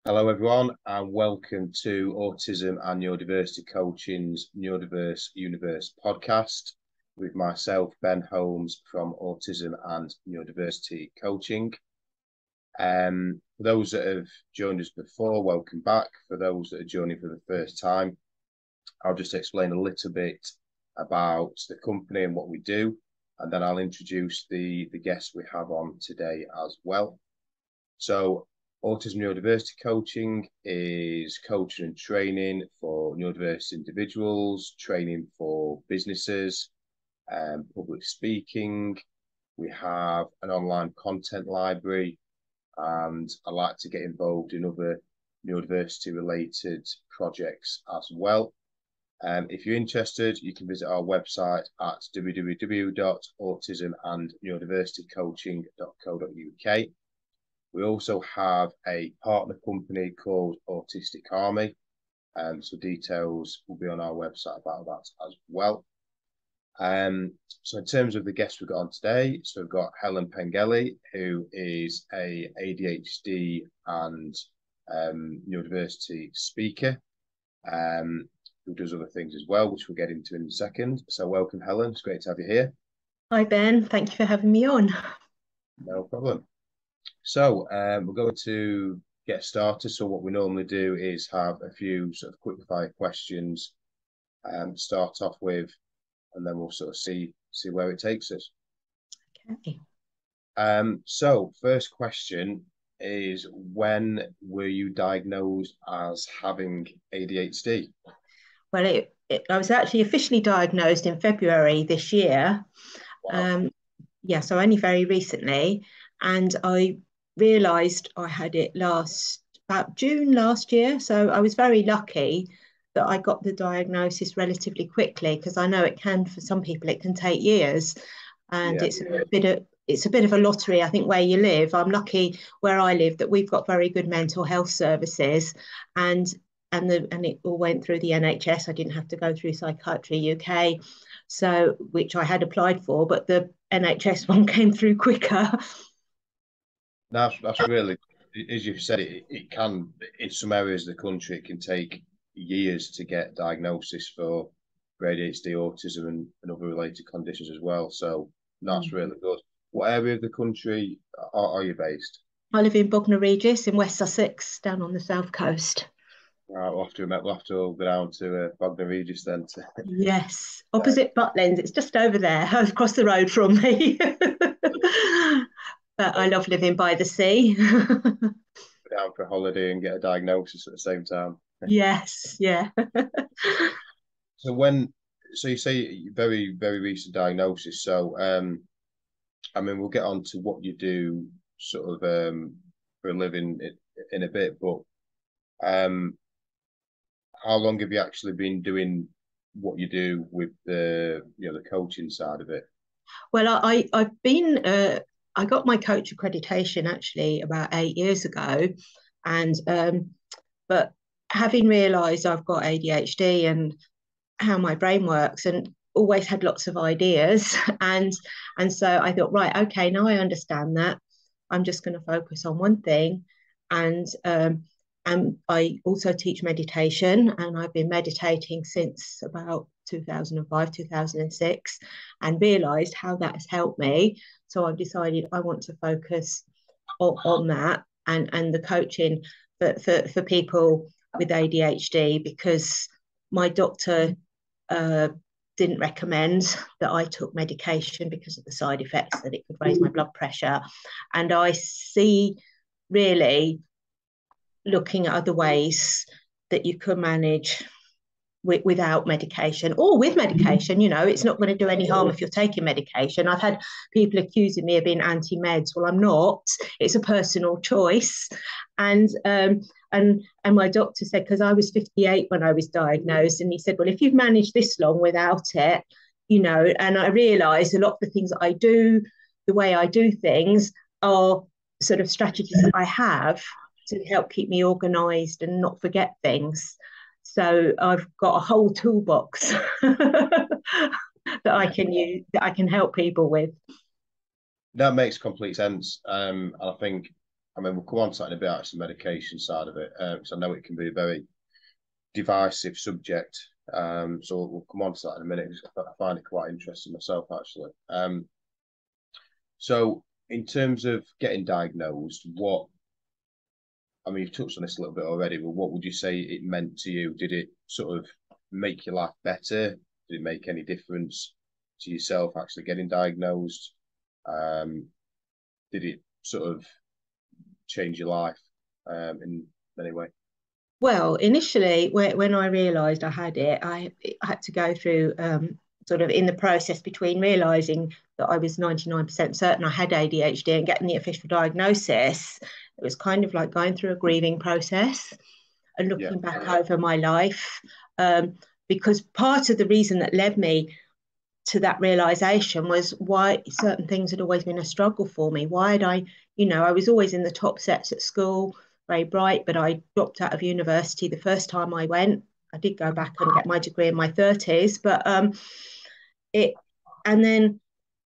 Hello everyone and welcome to Autism and Neurodiversity Coaching's Neurodiverse Universe podcast with myself, Ben Holmes from Autism and Neurodiversity Coaching. For those that have joined us before, welcome back. For those that are joining for the first time, I'll just explain a little bit about the company and what we do, and then I'll introduce the guests we have on today as well. So Autism Neurodiversity Coaching is coaching and training for neurodiverse individuals, training for businesses, public speaking. We have an online content library, and I like to get involved in other neurodiversity related projects as well. If you're interested, you can visit our website at www.autism&neurodiversitycoaching.co.uk. We also have a partner company called Autistic Army, so details will be on our website about that as well. So in terms of the guests we've got on today, so we've got Helen Pengelly, who is a ADHD and neurodiversity speaker, who does other things as well, which we'll get into in a second. So welcome, Helen. It's great to have you here. Hi, Ben. Thank you for having me on. No problem. So we're going to get started. So what we normally do is have a few sort of quick fire questions start off with, and then we'll sort of see where it takes us. Okay. So first question is, when were you diagnosed as having ADHD? Well, I was actually officially diagnosed in February this year. Wow. So only very recently. And I realised I had it about June last year. So I was very lucky that I got the diagnosis relatively quickly, because I know it can, for some people, it can take years. And it's a bit of a lottery, I think, where you live. I'm lucky where I live that we've got very good mental health services, and it all went through the NHS. I didn't have to go through Psychiatry UK, so which I had applied for, but the NHS one came through quicker. That's really, as you've said, it can, in some areas of the country, it can take years to get diagnosis for ADHD, autism, and other related conditions as well. So that's really good. What area of the country are you based? I live in Bognor Regis in West Sussex, down on the south coast. Right, we'll have to go down to Bognor Regis then. Yes, opposite Butlins. It's just over there, across the road from me. But I love living by the sea. Go down for a holiday and get a diagnosis at the same time. Yes, yeah. So you say very, very recent diagnosis. So I mean, we'll get on to what you do sort of for a living in a bit, but how long have you actually been doing what you do with the coaching side of it? Well, I got my coach accreditation actually about 8 years ago, and but having realised I've got ADHD and how my brain works, and always had lots of ideas, and so I thought, right, okay, now I understand that. I'm just going to focus on one thing, and I also teach meditation, and I've been meditating since about 2005, 2006, and realised how that has helped me. So I've decided I want to focus on that and the coaching for people with ADHD, because my doctor didn't recommend that I took medication because of the side effects, that it could raise my blood pressure. And I see really looking at other ways that you could manage without medication, or with medication. It's not going to do any harm if you're taking medication. I've had people accusing me of being anti-meds. Well, I'm not. It's a personal choice. And my doctor said, because I was 58 when I was diagnosed, and he said, well, if you've managed this long without it, and I realised a lot of the things that I do, the way I do things, are sort of strategies that I have to help keep me organised and not forget things. So I've got a whole toolbox that I can use, that I can help people with. That makes complete sense. I think I mean, we'll come on to that in a bit, actually, medication side of it, because I know it can be a very divisive subject. So we'll come on to that in a minute, because I find it quite interesting myself, actually. So in terms of getting diagnosed, I mean, you've touched on this a little bit already, but what would you say it meant to you? Did it sort of make your life better? Did it make any difference to yourself actually getting diagnosed? Did it sort of change your life in any way? Well, initially, when I realised I had it, I had to go through sort of in the process between realising that I was 99% certain I had ADHD and getting the official diagnosis. It was kind of like going through a grieving process and looking back over my life. Because part of the reason that led me to that realization was why certain things had always been a struggle for me. Why had I was always in the top sets at school, very bright, but I dropped out of university the first time I went. I did go back and get my degree in my 30s, but and then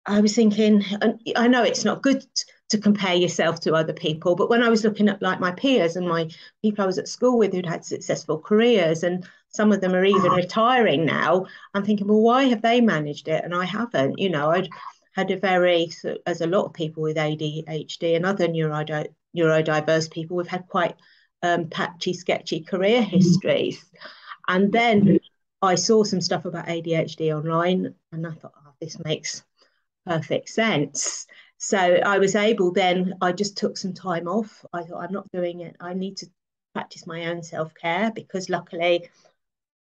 I was thinking, and I know it's not good to compare yourself to other people, but when I was looking at like my peers and my people I was at school with who'd had successful careers, and some of them are even retiring now, I'm thinking, well, why have they managed it and I haven't? I'd had as a lot of people with ADHD and other neurodiverse people, we've had quite patchy, sketchy career histories. And then I saw some stuff about ADHD online, and I thought, oh, this makes perfect sense. So I just took some time off. I thought, I'm not doing it. I need to practice my own self-care, because luckily,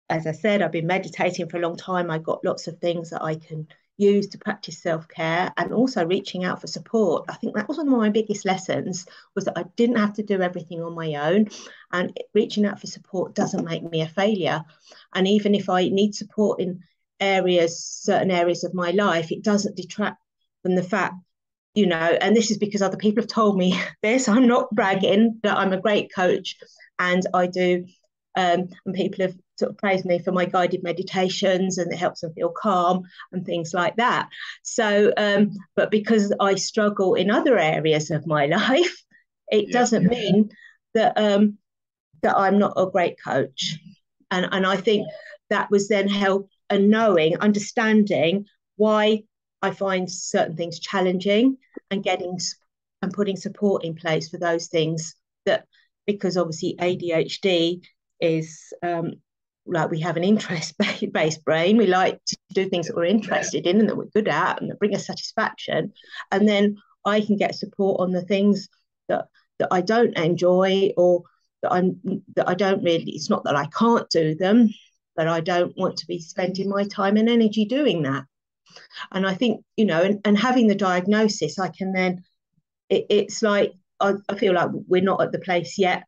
as I said, I've been meditating for a long time. I got lots of things that I can use to practice self-care, and also reaching out for support. I think that was one of my biggest lessons, was that I didn't have to do everything on my own, and reaching out for support doesn't make me a failure. And even if I need support in certain areas of my life, it doesn't detract from the fact, and this is because other people have told me this, I'm not bragging, that I'm a great coach, and I do, and people have sort of praised me for my guided meditations, and it helps them feel calm and things like that. So, but because I struggle in other areas of my life, it doesn't mean that that I'm not a great coach. And I think that was then help and understanding why I find certain things challenging, and putting support in place for those things, because obviously ADHD is like, we have an interest-based brain. We like to do things that we're interested in and that we're good at and that bring us satisfaction. And then I can get support on the things that I don't enjoy, or that I don't really, it's not that I can't do them, but I don't want to be spending my time and energy doing that. And I think, and having the diagnosis, I can then, it's like, I feel like we're not at the place yet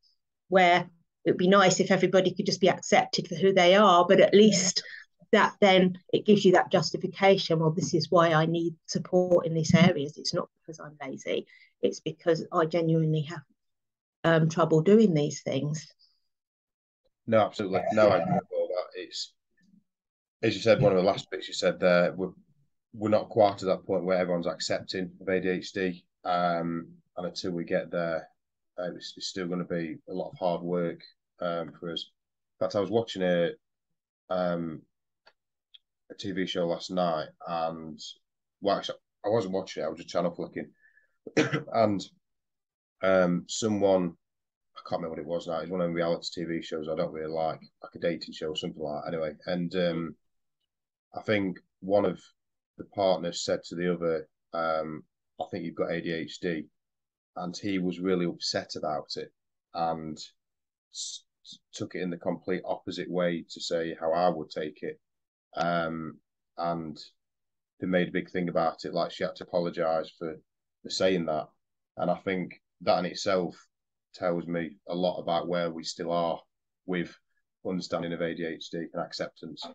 where it'd be nice if everybody could just be accepted for who they are, but at least that then it gives you that justification. Well, this is why I need support in these areas. It's not because I'm lazy. It's because I genuinely have trouble doing these things. No, absolutely. No, I agree with all that. It's, as you said, one of the last bits you said there, we're not quite at that point where everyone's accepting of ADHD. And until we get there, it's still going to be a lot of hard work for us. In fact, I was watching a TV show last night, and well, actually, I wasn't watching it. I was just channel flicking, and someone, I can't remember what it was now. It's one of the reality TV shows I don't really like a dating show or something like that. Anyway, and I think one of the partners said to the other, I think you've got ADHD. And he was really upset about it, and took it in the complete opposite way to say how I would take it. And they made a big thing about it, like she had to apologise for saying that. And I think that in itself tells me a lot about where we still are with understanding of ADHD and acceptance.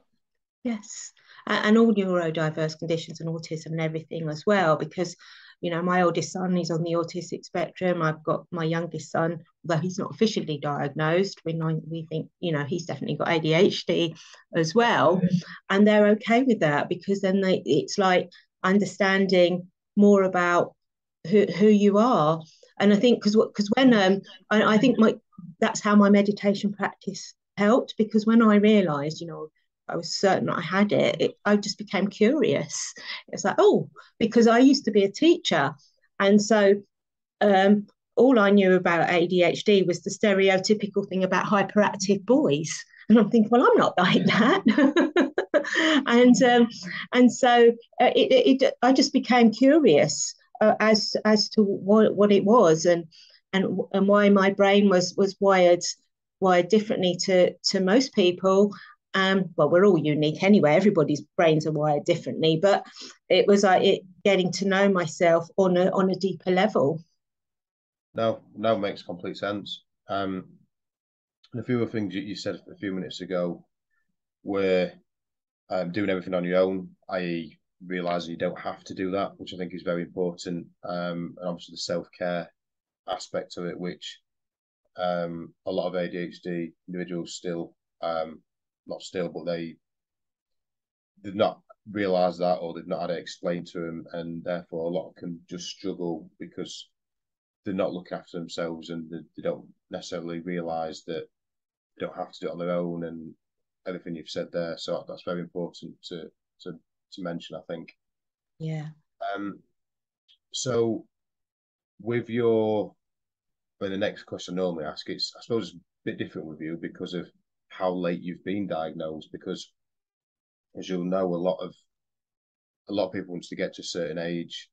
Yes, and all neurodiverse conditions and autism and everything as well, because my oldest son is on the autistic spectrum. I've got my youngest son, though he's not officially diagnosed. We think he's definitely got ADHD as well, and they're okay with that, because then it's like understanding more about who you are. And I think because when I think that's how my meditation practice helped, because when I realized, I was certain I had I just became curious. It's like, oh, because I used to be a teacher, and so all I knew about ADHD was the stereotypical thing about hyperactive boys. And I'm thinking, well, I'm not like that. and so I just became curious as to what it was, and why my brain was wired differently to most people. Well, we're all unique anyway. Everybody's brains are wired differently, but it was like it getting to know myself on a deeper level. No, makes complete sense. And a few of the things you said a few minutes ago were doing everything on your own, i.e., realizing you don't have to do that, which I think is very important. And obviously the self-care aspect of it, which a lot of ADHD individuals still, not still, but they've not realised that, or they've not had it explained to them, and therefore a lot can just struggle because they're not looking after themselves, and they don't necessarily realise that they don't have to do it on their own, and everything you've said there. So that's very important to mention, I think. Yeah. So with your, well, the next question I normally ask, it's, I suppose, it's a bit different with you because of how late you've been diagnosed. Because, as you'll know, a lot of people, once they get to a certain age,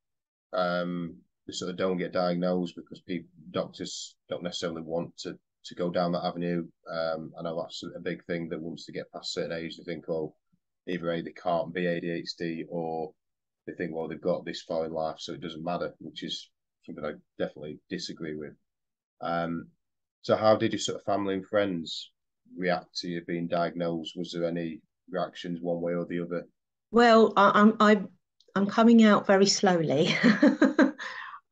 they sort of don't get diagnosed because doctors don't necessarily want to go down that avenue. I know that's a big thing, that once they get past a certain age, they think, oh, either A, they can't be ADHD, or they think, well, they've got this far in life, so it doesn't matter, which is something I definitely disagree with. So how did your sort of family and friends react to you being diagnosed? Was there any reactions one way or the other? Well, I'm coming out very slowly.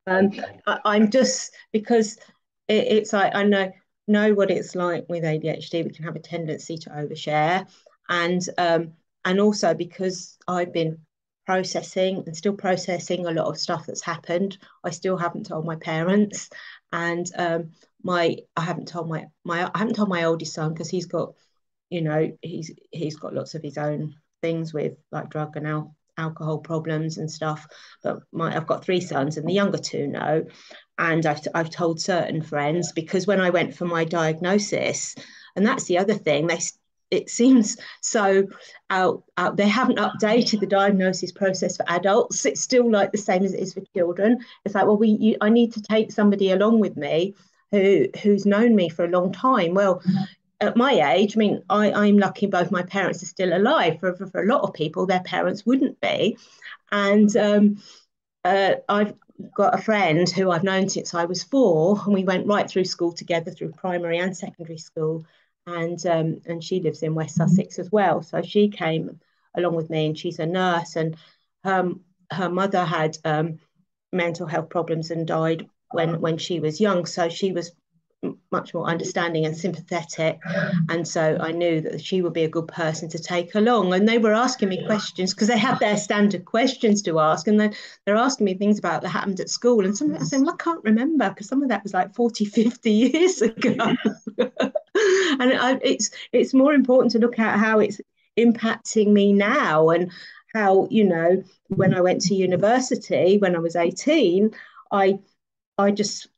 I'm just because it's like I know what it's like with ADHD. We can have a tendency to overshare, and also because I've been processing and still processing a lot of stuff that's happened. I still haven't told my parents, and I haven't told my oldest son, because he's got, he's got lots of his own things with like drug and alcohol problems and stuff. But I've got three sons, and the younger two know. And I've told certain friends, because when I went for my diagnosis, and that's the other thing, it seems so out. They haven't updated the diagnosis process for adults. It's still like the same as it is for children. It's like, well, I need to take somebody along with me who's known me for a long time. Well, at my age, I mean, I'm lucky both my parents are still alive. For a lot of people, their parents wouldn't be. And I've got a friend who I've known since I was 4, and we went right through school together, through primary and secondary school. And she lives in West Sussex as well. So she came along with me, and she's a nurse. And her mother had mental health problems and died when she was young. So she was much more understanding and sympathetic, and so I knew that she would be a good person to take along. And they were asking me questions, because they have their standard questions to ask, and then they're asking me things about that happened at school, and some I said, well, I can't remember, because some of that was like 40-50 years ago. And it's more important to look at how it's impacting me now, and how, when I went to university when I was 18, I just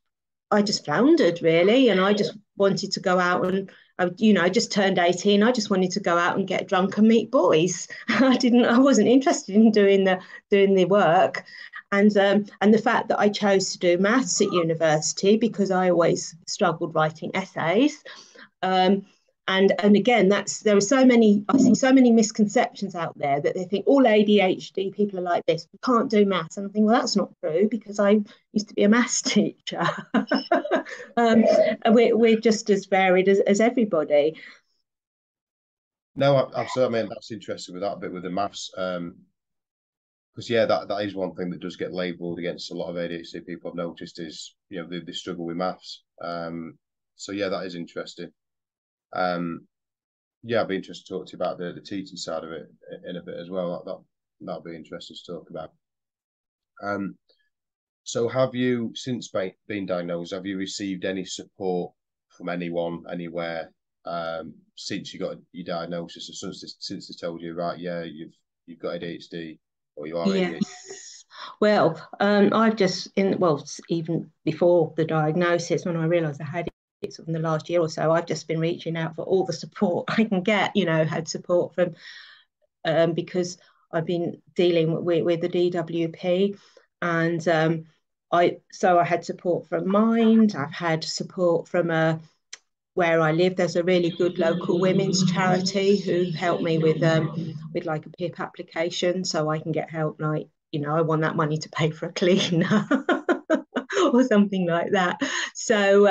floundered, really, and I just wanted to go out, and I just turned 18. I just wanted to go out and get drunk and meet boys. I wasn't interested in doing the work, and the fact that I chose to do maths at university, because I always struggled writing essays. And again, there are I see so many misconceptions out there, that they think all ADHD people are like this, we can't do maths. And I think, well, that's not true, because I used to be a maths teacher. We're just as varied as everybody. No, absolutely. I mean, that's interesting with that bit with the maths. Because that is one thing that does get labelled against a lot of ADHD people, I've noticed, is they struggle with maths. So yeah, that is interesting. Yeah, I'd be interested to talk to you about the teaching side of it in a bit as well. That'll be interesting to talk about. So have you, since being diagnosed, have you received any support from anyone, anywhere, since you got your diagnosis, or since they told you, right, yeah, you've got ADHD, or you are ADHD? Yes. Well, even before the diagnosis, when I realised I had it sort of in the last year or so, I've just been reaching out for all the support I can get. Had support from because I've been dealing with the DWP, and I had support from Mind. I've had support from where I live. There's a really good local women's charity who helped me with like a PIP application, so I can get help. Like, I want that money to pay for a cleaner or something like that. So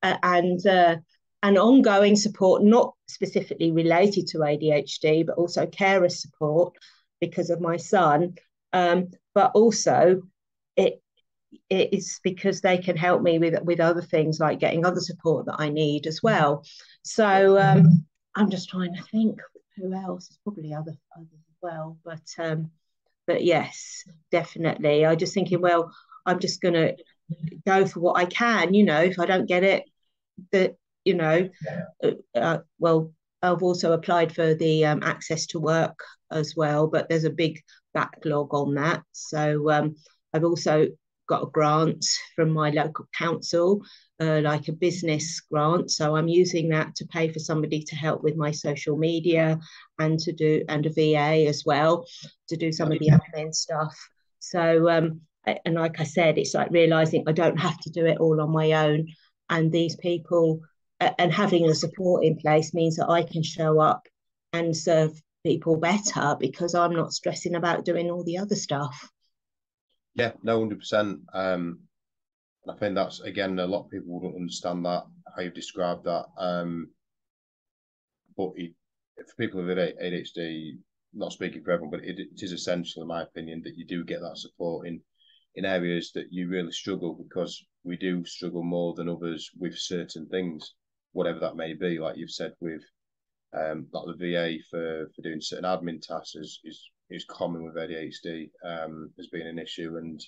and ongoing support, not specifically related to ADHD, but also carer support because of my son. But also it is because they can help me with other things, like getting other support that I need as well. So I'm just trying to think who else. There's probably others as well, but yes, definitely. I just thinking, well, I'm just going to go for what I can. If I don't get it, that well, I've also applied for the access to work as well, but there's a big backlog on that. So I've also got a grant from my local council, like a business grant. So I'm using that to pay for somebody to help with my social media and a VA as well to do some of the admin stuff. So and like I said, it's like realizing I don't have to do it all on my own, and these people and having the support in place means that I can show up and serve people better because I'm not stressing about doing all the other stuff. Yeah, no, 100%. I think that's, again, a lot of people wouldn't understand that, how you've described that. But for people with ADHD, not speaking for everyone, but it is essential, in my opinion, that you do get that support in areas that you really struggle, because we do struggle more than others with certain things, whatever that may be. Like you've said, with like the VA for doing certain admin tasks is common with ADHD, as being an issue. And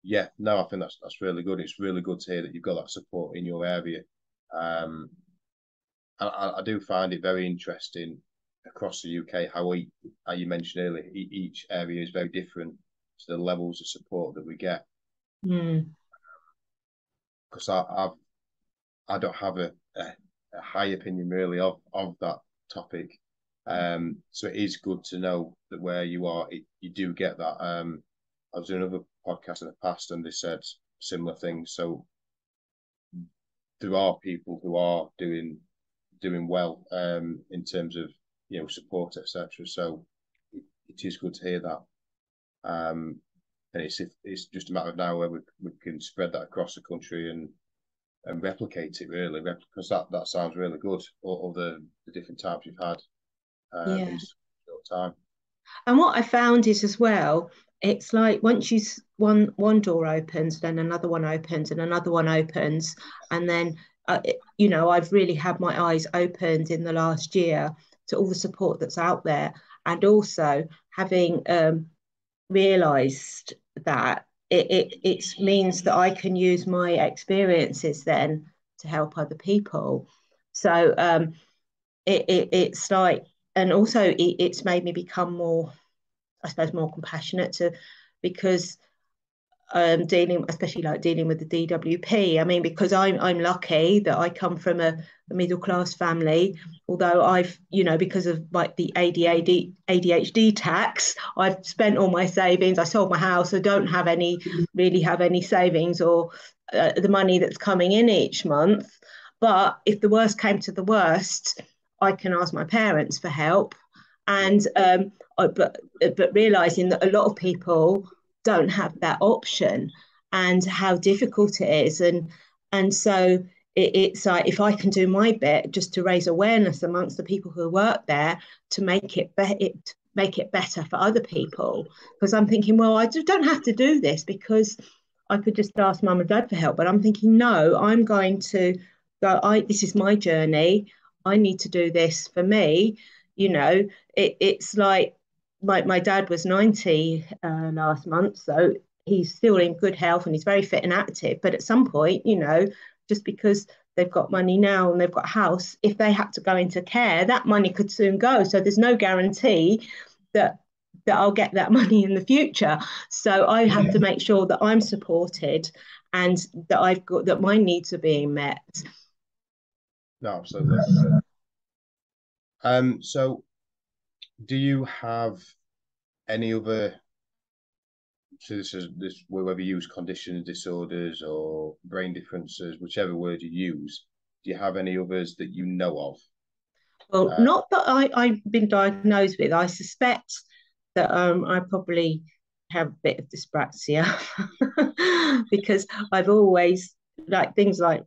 yeah, no, I think that's really good. It's really good to hear that you've got that support in your area. I do find it very interesting across the UK how you mentioned earlier, each area is very different to the levels of support that we get. Because I don't have a high opinion really of that topic. So it is good to know that where you are, you do get that. I was doing another podcast in the past and they said similar things. So there are people who are doing well in terms of support, etc. So it is good to hear that. And it's just a matter of now where we can spread that across the country and replicate it, really, because that sounds really good. All the different types you've had in short time. And what I found is as well, it's like once one door opens, then another one opens and another one opens, and then I've really had my eyes opened in the last year to all the support that's out there, and also having realised that it means that I can use my experiences then to help other people. So it's like, and also it's made me become more, I suppose, more compassionate because dealing with the DWP. I mean, because I'm lucky that I come from a middle class family. Although I've, because of like the ADHD tax, I've spent all my savings. I sold my house. I don't really have any savings or the money that's coming in each month. But if the worst came to the worst, I can ask my parents for help. And but realizing that a lot of people don't have that option and how difficult it is, and so it's like, if I can do my bit just to raise awareness amongst the people who work there to make it better for other people, because I'm thinking, well, I don't have to do this because I could just ask mum and dad for help, but I'm thinking, no, I'm going to go, this is my journey, I need to do this for me. It's like my dad was 90 last month, so he's still in good health and he's very fit and active. But at some point, you know, just because they've got money now and they've got a house, if they had to go into care, that money could soon go. So there's no guarantee that I'll get that money in the future. So I have to make sure that I'm supported and that I've got that my needs are being met. No, absolutely. So do you have any other, so this whether you use conditions, disorders, or brain differences, whichever word you use, do you have any others that you know of? Well, not that I've been diagnosed with. I suspect that I probably have a bit of dyspraxia because I've always, like, things like,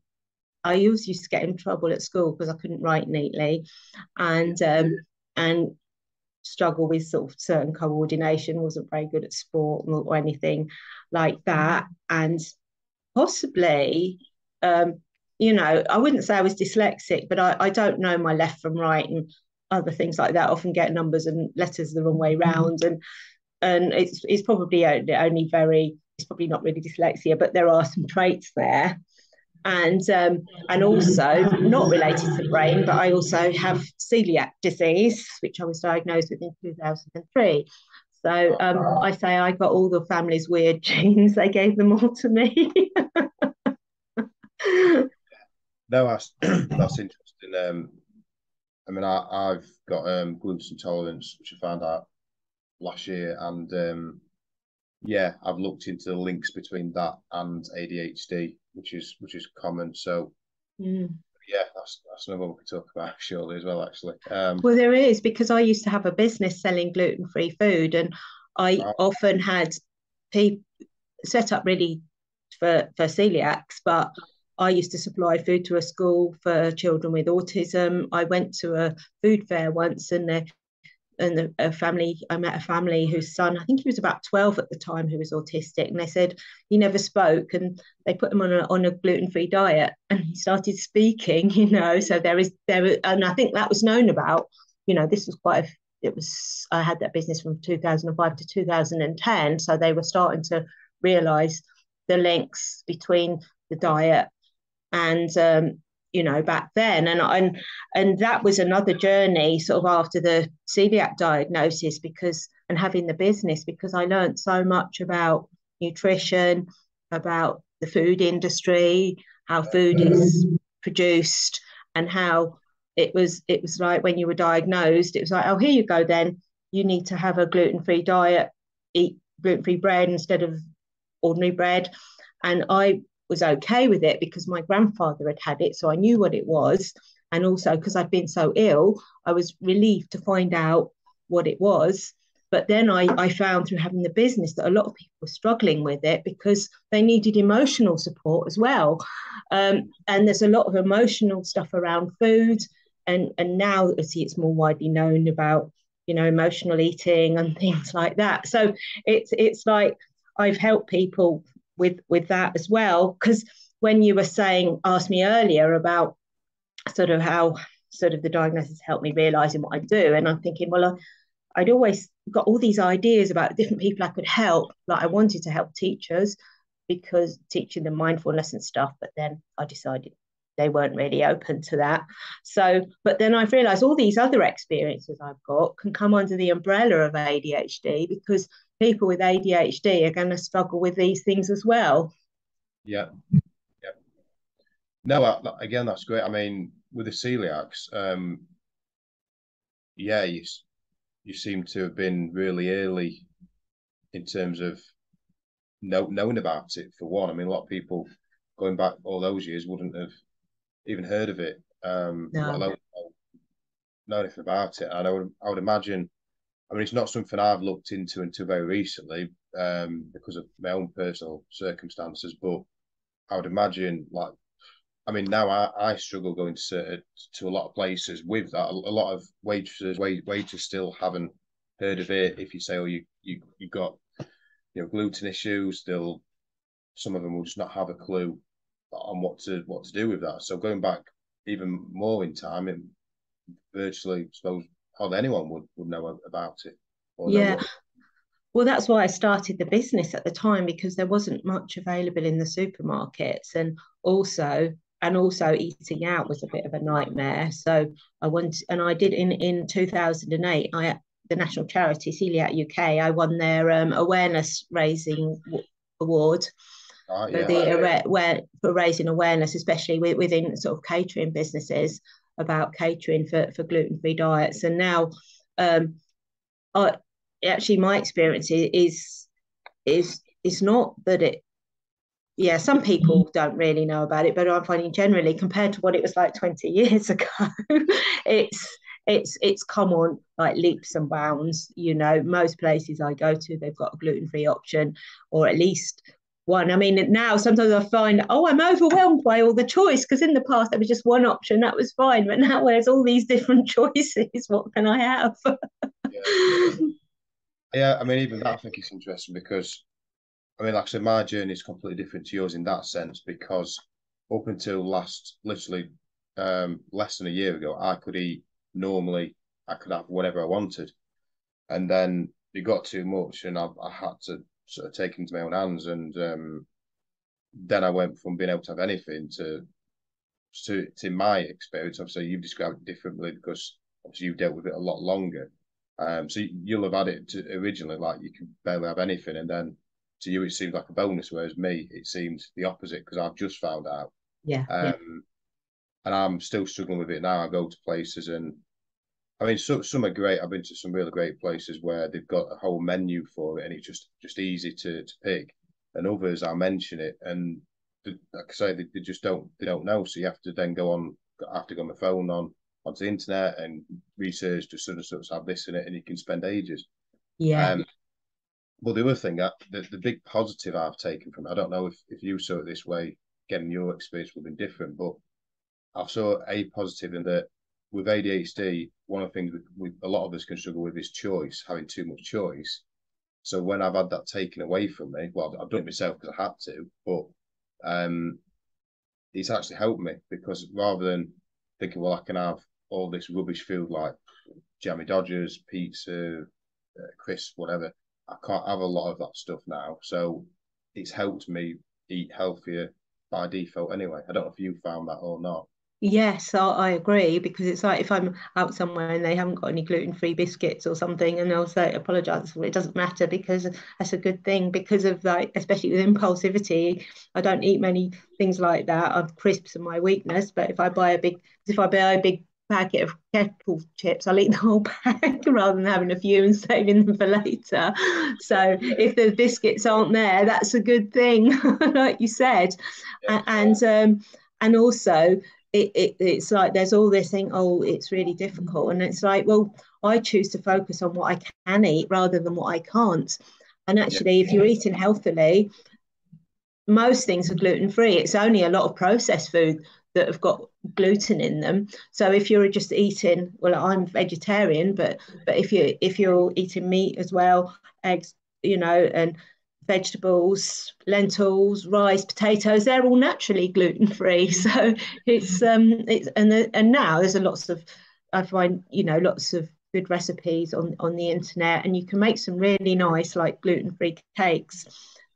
I always used to get in trouble at school because I couldn't write neatly, and struggle with sort of certain coordination, wasn't very good at sport or anything like that. And possibly, you know, I wouldn't say I was dyslexic, but I don't know my left from right and other things like that. I often get numbers and letters the wrong way round, and it's probably only very, it's probably not really dyslexia, but there are some traits there. And also not related to the brain, but I also have celiac disease, which I was diagnosed with in 2003. So I say I got all the family's weird genes. They gave them all to me. No, that's interesting. I mean, I've got gluten intolerance, which I found out last year, and yeah, I've looked into the links between that and ADHD, which is common. So yeah, that's another one we could talk about surely as well, actually. Well, there is, because I used to have a business selling gluten-free food, and I often had people set up really for celiacs, but I used to supply food to a school for children with autism. I went to a food fair once, and a family, I met a family whose son, I think he was about 12 at the time, who was autistic, and they said he never spoke, and they put him on a gluten-free diet, and he started speaking, you know. So there, and I think that was known about, you know, this was quite it was, I had that business from 2005 to 2010, so they were starting to realize the links between the diet and you know, back then. And that was another journey sort of after the celiac diagnosis, because, and having the business, because I learned so much about nutrition, about the food industry, how food is produced, and how it was like when you were diagnosed, it was like, oh, here you go, then you need to have a gluten-free diet, eat gluten-free bread instead of ordinary bread. And I was okay with it because my grandfather had it, so I knew what it was. And also because I'd been so ill, I was relieved to find out what it was. But then I found through having the business that a lot of people were struggling with it because they needed emotional support as well. And there's a lot of emotional stuff around food. And now it's more widely known about, you know, emotional eating and things like that. So it's like I've helped people with that as well, because when you were asked me earlier about sort of how sort of the diagnosis helped me realizing what I do, and I'm thinking, well, I'd always got all these ideas about different people I could help. Like I wanted to help teachers because teaching them mindfulness and stuff, but then I decided they weren't really open to that. So, but then I've realized all these other experiences I've got can come under the umbrella of ADHD, because people with ADHD are going to struggle with these things as well. Yeah. Yeah. No, again, that's great. I mean, with the celiacs, yeah, you seem to have been really early in terms of knowing about it, for one. I mean, a lot of people going back all those years wouldn't have even heard of it, let alone know anything about it. And I would imagine, I mean, it's not something I've looked into until very recently, because of my own personal circumstances, but I would imagine, like, I mean, now I struggle going to a lot of places with that. A lot of waiters still haven't heard of it. If you say, oh, you got, you know, gluten issues, some of them will just not have a clue on what to do with that. So going back even more in time, it virtually, I suppose, hardly anyone would know about it. Or yeah. Well, that's why I started the business at the time, because there wasn't much available in the supermarkets, and also eating out was a bit of a nightmare. So I did in 2008. The national charity Celiac UK. I won their awareness raising award for for raising awareness, especially within sort of catering businesses, about catering for gluten-free diets. And now, I actually my experience is not that it. Yeah, some people don't really know about it, but I'm finding generally, compared to what it was like 20 years ago, it's come on like leaps and bounds. You know, most places I go to, they've got a gluten-free option, or at least one. I mean, now sometimes I find, oh, I'm overwhelmed by all the choice, because in the past there was just one option, that was fine, but now there's all these different choices. What can I have? Yeah, I mean, even that I think is interesting because, I mean, like I said, my journey is completely different to yours in that sense because up until literally less than a year ago, I could eat normally, I could have whatever I wanted. And then it got too much and I had to sort of take it into my own hands. And then I went from being able to have anything to my experience. Obviously, you've described it differently because obviously you've dealt with it a lot longer. So you'll have had it originally like you can barely have anything, and then to you it seems like a bonus, whereas me it seems the opposite because I've just found out. Yeah, And I'm still struggling with it now. I go to places and I mean some are great. I've been to some really great places where they've got a whole menu for it and it's just easy to pick. And others I mention it and like I say they just don't know. So you have to then go on I have to go on the phone onto the internet and research to sort of have this in it and you can spend ages. yeah. But the other thing, the big positive I've taken from it, I don't know if you saw it this way, getting your experience would have been different, but I saw a positive in that with ADHD, one of the things a lot of us can struggle with is choice, having too much choice. So when I've had that taken away from me, well, I've done it myself because I had to, but it's actually helped me because rather than thinking, well, I can have all this rubbish food like jammy Dodgers, pizza, crisps, whatever. I can't have a lot of that stuff now. So it's helped me eat healthier by default anyway. I don't know if you found that or not. Yes, I agree, because it's like if I'm out somewhere and they haven't got any gluten-free biscuits or something, and they'll say, apologize, well, it doesn't matter, because that's a good thing, because of, like, especially with impulsivity, I don't eat many things like that. Crisps are my weakness, but if I buy a big packet of kettle chips, I'll eat the whole pack rather than having a few and saving them for later. So if the biscuits aren't there, that's a good thing, like you said. Yeah. And also, it's like there's all this thing, oh, it's really difficult, and it's like, well, I choose to focus on what I can eat rather than what I can't. And actually, if you're eating healthily, most things are gluten free. It's only a lot of processed food that have got gluten in them. So if you're just eating, well, I'm vegetarian, but if you're eating meat as well, eggs, and vegetables, lentils, rice, potatoes, they're all naturally gluten free. So and now there's I find lots of good recipes on the internet, and you can make some really nice like gluten free cakes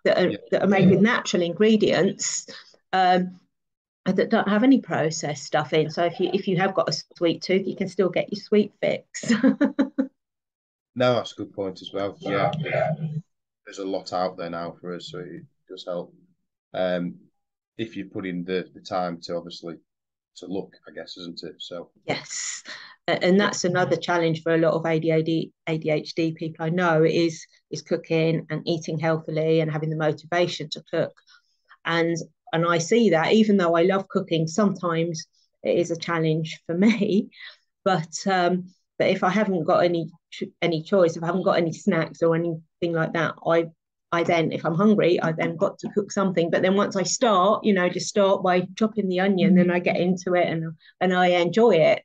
that are made with natural ingredients, that don't have any processed stuff in. So if you have got a sweet tooth, you can still get your sweet fix. No, that's a good point as well. Yeah, there's a lot out there now for us, so it does help. Um, if you put in the time to obviously to look, I guess, isn't it? So Yes, and that's another challenge for a lot of ADHD people I know is cooking and eating healthily and having the motivation to cook. And and I see that, even though I love cooking, sometimes it is a challenge for me. But if I haven't got any choice, if I haven't got any snacks or anything like that, I then, if I'm hungry, I then got to cook something. But then once I start, just start by chopping the onion, then I get into it and I enjoy it.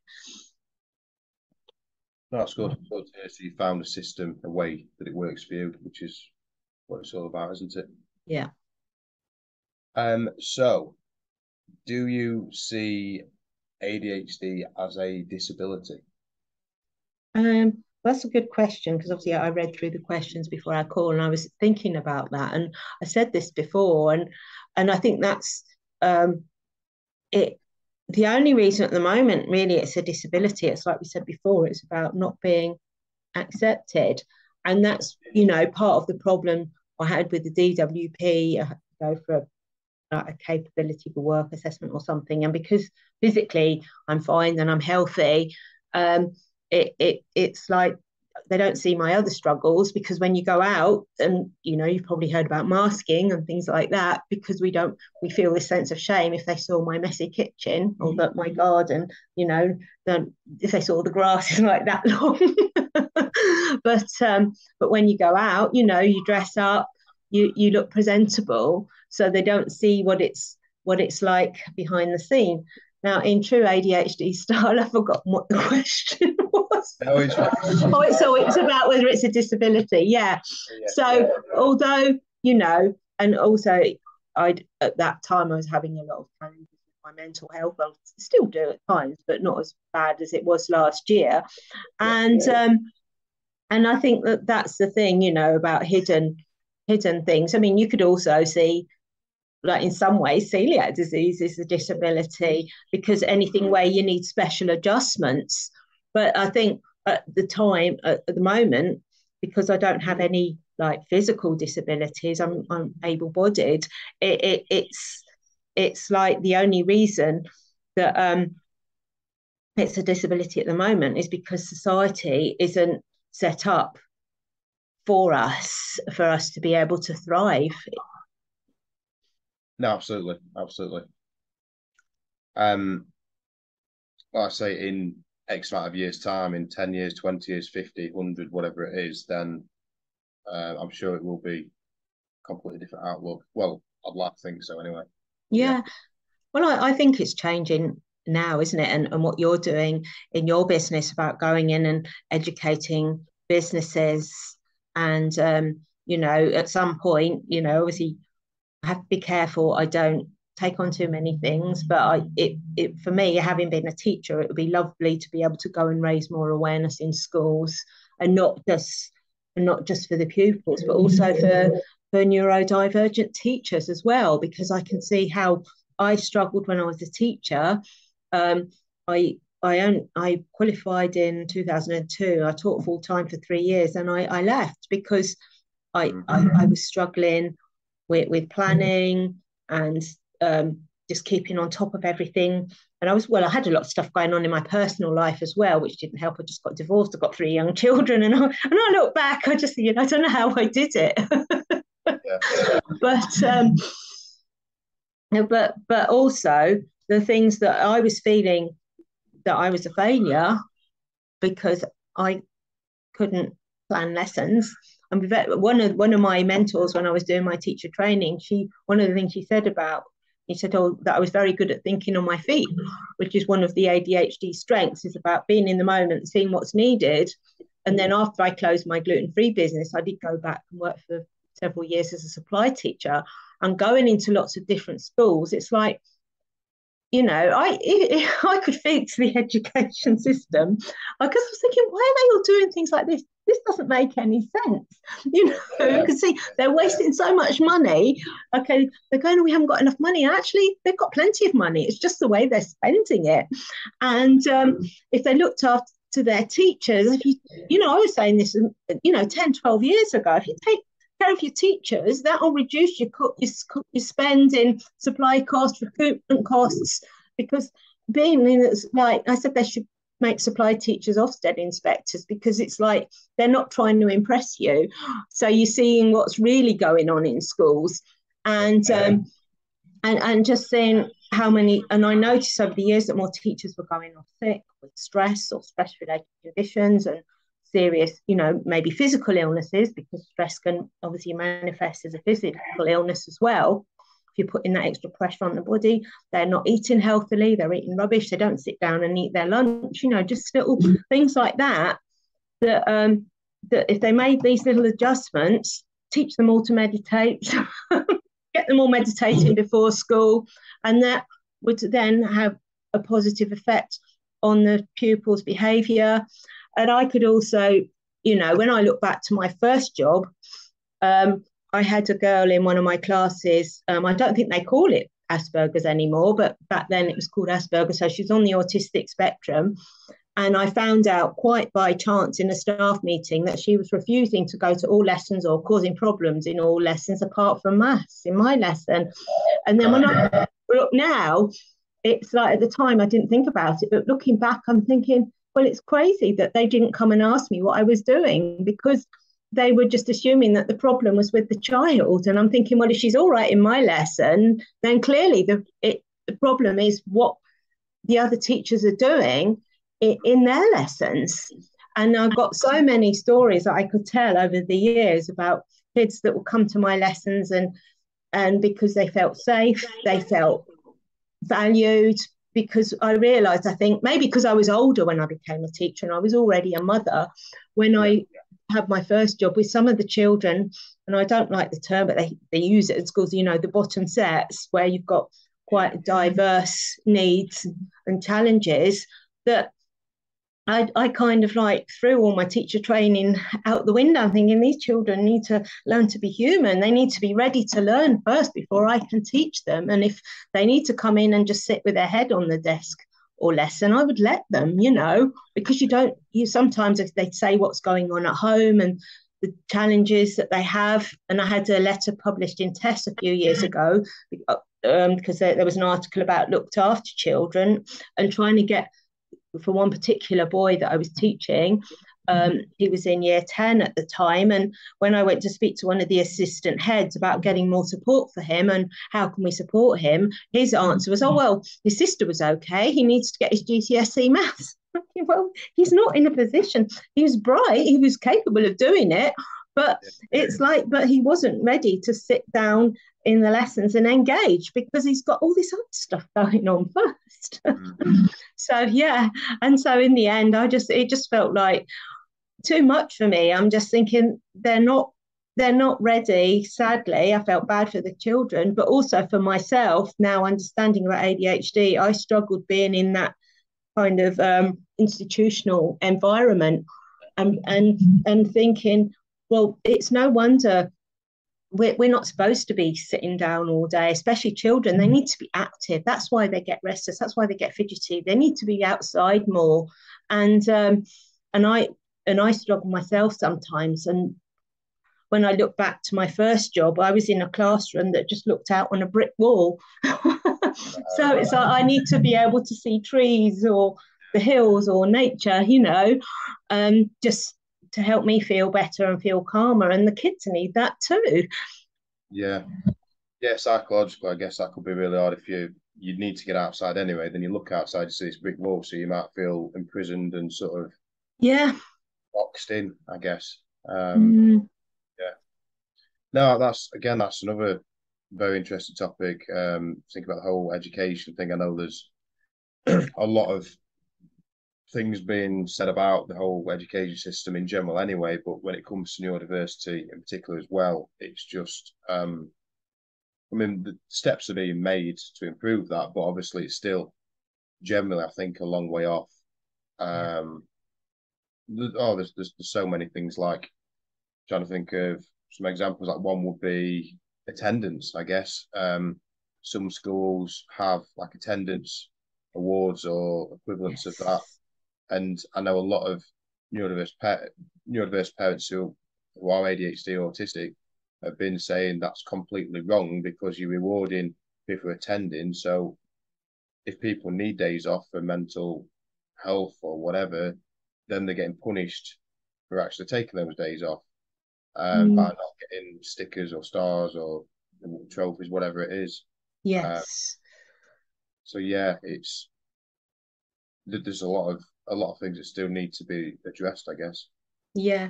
no, that's good. Good to hear. So you found a system, a way that it works for you, which is what it's all about, isn't it? Yeah. So do you see ADHD as a disability? That's a good question, because obviously I read through the questions before our call, and I was thinking about that, and I said this before, and I think that's it. The only reason at the moment, really, it's a disability. It's like we said before, it's about not being accepted, and that's, you know, part of the problem I had with the DWP. I had to go for a capability for work assessment or something, and because physically I'm fine and I'm healthy, it's like they don't see my other struggles, because when you go out, and you know, you've probably heard about masking and things like that, because we feel this sense of shame if they saw my messy kitchen or that my garden, you know, if they saw the grass is like that long. But when you go out, you know, you dress up, you look presentable, so they don't see what it's like behind the scene. Now, in true ADHD style, I forgot what the question was. No, it's right. So it's about whether it's a disability. Yeah. So although, you know, and also at that time I was having a lot of challenges with my mental health. I still do at times, but not as bad as it was last year. And I think that's the thing, you know, about hidden things. I mean, you could also see, like, in some ways, celiac disease is a disability, because anything where you need special adjustments. But I think at the moment, because I don't have any like physical disabilities, I'm able-bodied. It's like the only reason that it's a disability at the moment is because society isn't set up for us to be able to thrive. No, absolutely. Like I say, in X amount of years' time, in 10 years, 20 years, 50, 100, whatever it is, then I'm sure it will be a completely different outlook. Well, I'd like to think so anyway. Yeah. Well, I think it's changing now, isn't it? And what you're doing in your business about going in and educating businesses, and you know, at some point, you know, obviously I have to be careful I don't take on too many things, but for me, having been a teacher, it would be lovely to be able to go and raise more awareness in schools, and not just for the pupils, but also for neurodivergent teachers as well, because I can see how I struggled when I was a teacher. I qualified in 2002. I taught full time for 3 years, and I left because I was struggling with planning and just keeping on top of everything. And I had a lot of stuff going on in my personal life as well, which didn't help. I just got divorced. I got 3 young children, and I look back, I just, you know, I don't know how I did it. But also the things that I was feeling that I was a failure because I couldn't plan lessons. And one of my mentors, when I was doing my teacher training, one of the things she said, that I was very good at thinking on my feet, which is one of the ADHD strengths, is about being in the moment, seeing what's needed. And then after I closed my gluten-free business, I did go back and work for several years as a supply teacher, and going into lots of different schools. It's like, you know, I could fix the education system, because I was thinking, why are they all doing things like this? This doesn't make any sense. You know, you can see they're wasting so much money. Okay, they're going, we haven't got enough money. Actually, they've got plenty of money. It's just the way they're spending it. And if they looked after their teachers, you know, I was saying this, you know, 10, 12 years ago, if you take care of your teachers, that will reduce your spend in supply costs, recruitment costs, because like I said, they should make supply teachers Ofsted inspectors, because it's like they're not trying to impress you. So you're seeing what's really going on in schools, and just seeing how many, and I noticed over the years that more teachers were going off sick with stress or stress-related conditions, and serious, you know, maybe physical illnesses, because stress can obviously manifest as a physical illness as well. If you're putting that extra pressure on the body, they're not eating healthily, they're eating rubbish, they don't sit down and eat their lunch, you know, just little things like that if they made these little adjustments, teach them all to meditate, get them all meditating before school, and that would then have a positive effect on the pupils' behaviour. And I could also when I look back to my first job, I had a girl in one of my classes. I don't think they call it Asperger's anymore, but back then it was called Asperger's. So she's on the autistic spectrum. And I found out quite by chance in a staff meeting that she was refusing to go to all lessons or causing problems in all lessons apart from maths in my lesson. And then when I look now, it's like at the time I didn't think about it, but looking back, I'm thinking, well, it's crazy that they didn't come and ask me what I was doing, because they were just assuming that the problem was with the child. And I'm thinking, well, if she's all right in my lesson, then clearly the problem is what the other teachers are doing in their lessons. And I've got so many stories that I could tell over the years about kids that will come to my lessons and because they felt safe, they felt valued, because I realised, I think, maybe because I was older when I became a teacher and I was already a mother, when I had my first job with some of the children, and I don't like the term, but they use it at schools, the bottom sets, where you've got quite diverse needs and challenges, that I kind of like threw all my teacher training out the window, thinking these children need to learn to be human. They need to be ready to learn first before I can teach them. And if they need to come in and just sit with their head on the desk or lesson, I would let them, because you sometimes they say what's going on at home and the challenges that they have. And I had a letter published in Tess a few years ago because there was an article about looked after children, and trying to get, for one particular boy that I was teaching, he was in year 10 at the time, and when I went to speak to one of the assistant heads about getting more support for him and how can we support him, his answer was, oh, well, his sister was okay, he needs to get his GCSE maths. Well, he's not in a position, he was bright, he was capable of doing it, but it's like, but he wasn't ready to sit down in the lessons and engage because he's got all this other stuff going on first. So yeah, and so in the end, it just felt like too much for me. I'm just thinking they're not ready. Sadly, I felt bad for the children, but also for myself. Now understanding about ADHD, I struggled being in that kind of institutional environment, and thinking, well, it's no wonder we're not supposed to be sitting down all day, especially children. They need to be active. That's why they get restless. That's why they get fidgety. They need to be outside more. And I struggle myself sometimes. And when I look back to my first job, I was in a classroom that just looked out on a brick wall. So it's like I need to be able to see trees or the hills or nature, just to help me feel better and feel calmer, and the kids need that too. Yeah, psychologically, I guess that could be really hard if you need to get outside anyway. Then you look outside, you see this brick wall, so you might feel imprisoned and sort of boxed in, I guess. Yeah. No, that's another very interesting topic. Think about the whole education thing. I know there's a lot of things being said about the whole education system in general anyway, but when it comes to neurodiversity in particular as well, it's just the steps are being made to improve that, but obviously it's still generally, I think, a long way off. There's so many things, like trying to think of some examples. Like one would be attendance, I guess. Some schools have like attendance awards or equivalents of that. And I know a lot of neurodiverse parents who are ADHD or autistic have been saying that's completely wrong because you're rewarding people attending. So if people need days off for mental health or whatever, then they're getting punished for actually taking those days off by not getting stickers or stars or trophies, whatever it is. Yes. So yeah, there's a lot of things that still need to be addressed, I guess. Yeah.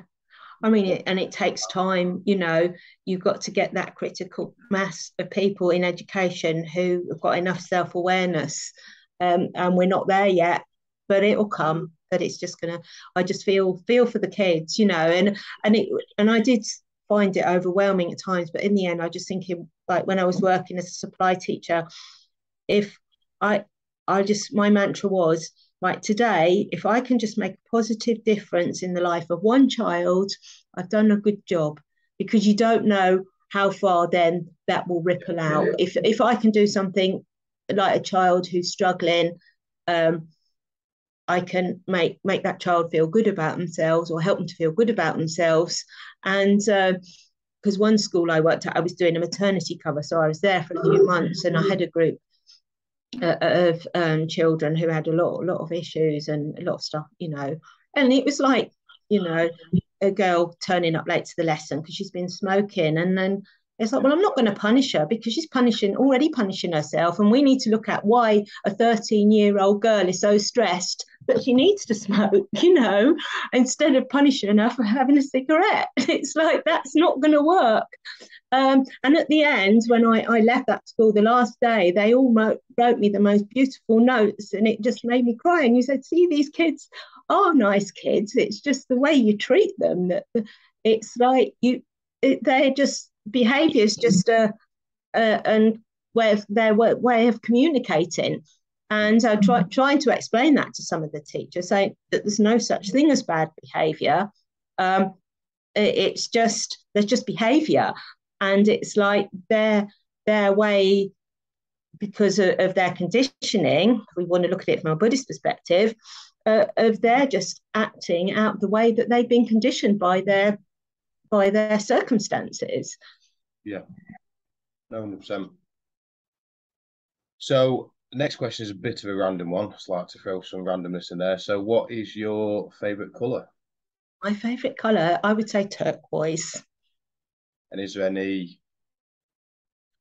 I mean, it takes time, you've got to get that critical mass of people in education who have got enough self-awareness, and we're not there yet, but it'll come. But it's just I just feel for the kids, and I did find it overwhelming at times, but in the end, I just thinking, like when I was working as a supply teacher, if my mantra was, right, today, if I can just make a positive difference in the life of one child, I've done a good job, because you don't know how far then that will ripple out. If I can do something like a child who's struggling, I can make that child feel good about themselves, or help them to feel good about themselves. And because one school I worked at, I was doing a maternity cover, so I was there for a few months, and I had a group of children who had a lot of issues and a lot of stuff, and it was like, a girl turning up late to the lesson because she's been smoking, and then it's like, well, I'm not going to punish her, because she's already punishing herself, and we need to look at why a 13-year-old girl is so stressed that she needs to smoke, instead of punishing her for having a cigarette. It's like, that's not going to work. And at the end, when I left that school the last day, they all wrote me the most beautiful notes, and it just made me cry. And you said, see, these kids are nice kids. It's just the way you treat them. That it's like they're just behaviours, just and their way of communicating. And I trying to explain that to some of the teachers, saying that there's no such thing as bad behaviour. It's just, there's just behaviour. And it's like their way, because of their conditioning, if we want to look at it from a Buddhist perspective, of their just acting out the way that they've been conditioned by their circumstances. Yeah, 100%. So the next question is a bit of a random one. I'd like to throw some randomness in there. So what is your favourite colour? My favourite colour, I would say turquoise. And is there any,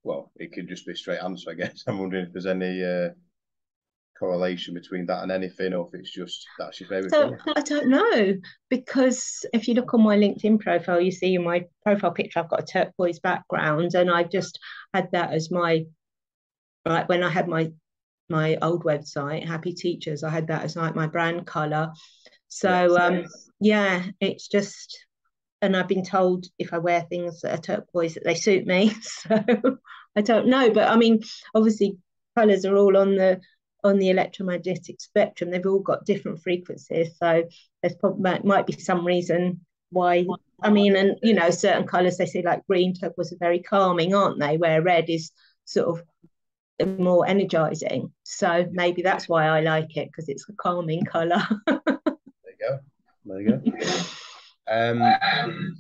well, it could just be a straight answer, I guess. I'm wondering if there's any correlation between that and anything, or if it's just that's your favourite colour. I don't know, because if you look on my LinkedIn profile, you see in my profile picture I've got a turquoise background, and I just had that as my, like when I had my old website, Happy Teachers, I had that as like my brand colour. So yeah, it's just, and I've been told if I wear things that are turquoise that they suit me. So I don't know, but I mean, obviously colours are all on the electromagnetic spectrum. They've all got different frequencies, so there's probably might be some reason why. I mean, and certain colours, they say like green, turquoise are very calming, aren't they? Where red is sort of more energizing. So maybe that's why I like it, because it's a calming colour. There you go. Do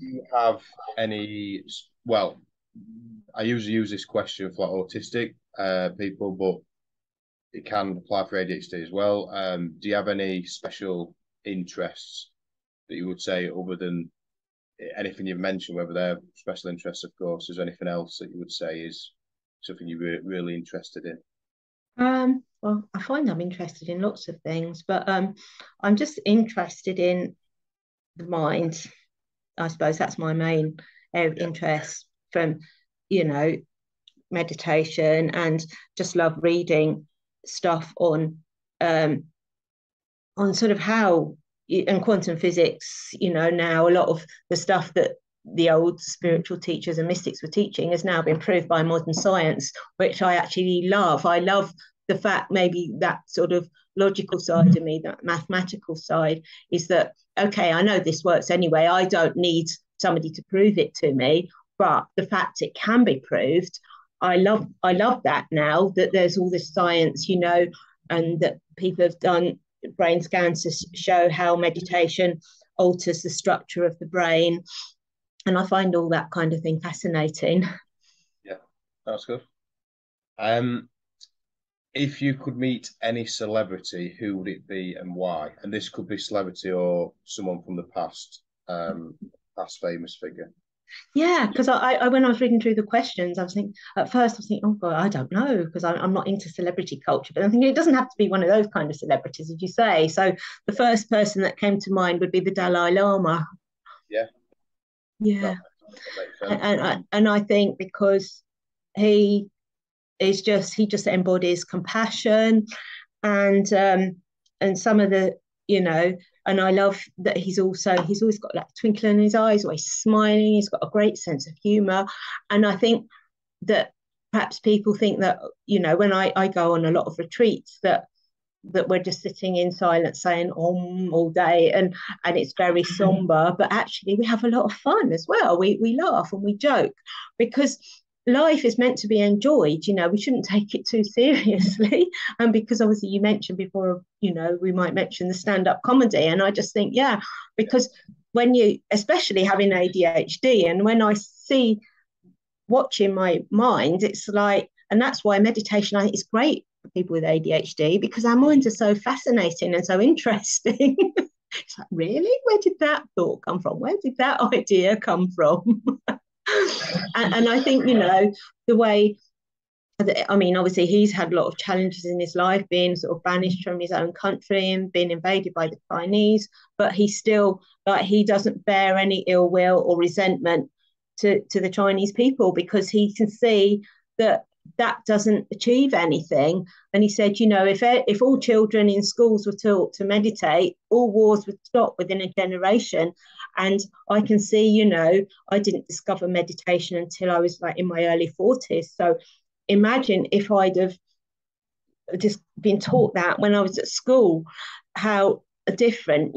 you have any, well, I usually use this question for like autistic people, but it can apply for ADHD as well. Do you have any special interests that you would say, other than anything you've mentioned, whether they're special interests, of course, is there anything else that you would say is something you're really interested in? Well, I find I'm interested in lots of things, but I'm just interested in the mind. I suppose that's my main area of interest, from meditation, and just love reading stuff on sort of how, and quantum physics, now a lot of the stuff that the old spiritual teachers and mystics were teaching has now been proved by modern science, which I actually love. I love the fact, maybe that sort of logical side of me, that mathematical side, is that, okay, I know this works anyway. I don't need somebody to prove it to me, but the fact it can be proved, I love that now, that there's all this science, and that people have done brain scans to show how meditation alters the structure of the brain. And I find all that kind of thing fascinating. Yeah, that's good. If you could meet any celebrity, who would it be and why? And this could be celebrity or someone from the past, past famous figure. Yeah, because I when I was reading through the questions, at first I was thinking, oh God, I don't know, because I'm not into celebrity culture. But I'm thinking it doesn't have to be one of those kind of celebrities, as you say. So the first person that came to mind would be the Dalai Lama. Yeah. Yeah. And I think because he just embodies compassion, and some of the, and I love that he's always got like a twinkle in his eyes, always smiling. He's got a great sense of humor. And I think that perhaps people think that, when I go on a lot of retreats, that that we're just sitting in silence saying all day, and it's very somber, but actually we have a lot of fun as well. We laugh and we joke, because life is meant to be enjoyed. We shouldn't take it too seriously. And because obviously you mentioned before, we might mention the stand-up comedy, and I just think, yeah, because when you, especially having ADHD, and when I see watching my mind, it's like, and that's why meditation, I think, is great for people with ADHD, because our minds are so fascinating and so interesting. It's like, really? Where did that thought come from? Where did that idea come from? and I think, the way, I mean, obviously he's had a lot of challenges in his life, being sort of banished from his own country and being invaded by the Chinese, but he still, like, he doesn't bear any ill will or resentment to the Chinese people, because he can see that doesn't achieve anything. And he said, if all children in schools were taught to meditate, all wars would stop within a generation. And I can see, I didn't discover meditation until I was like in my early 40s. So imagine if I'd have just been taught that when I was at school, how different,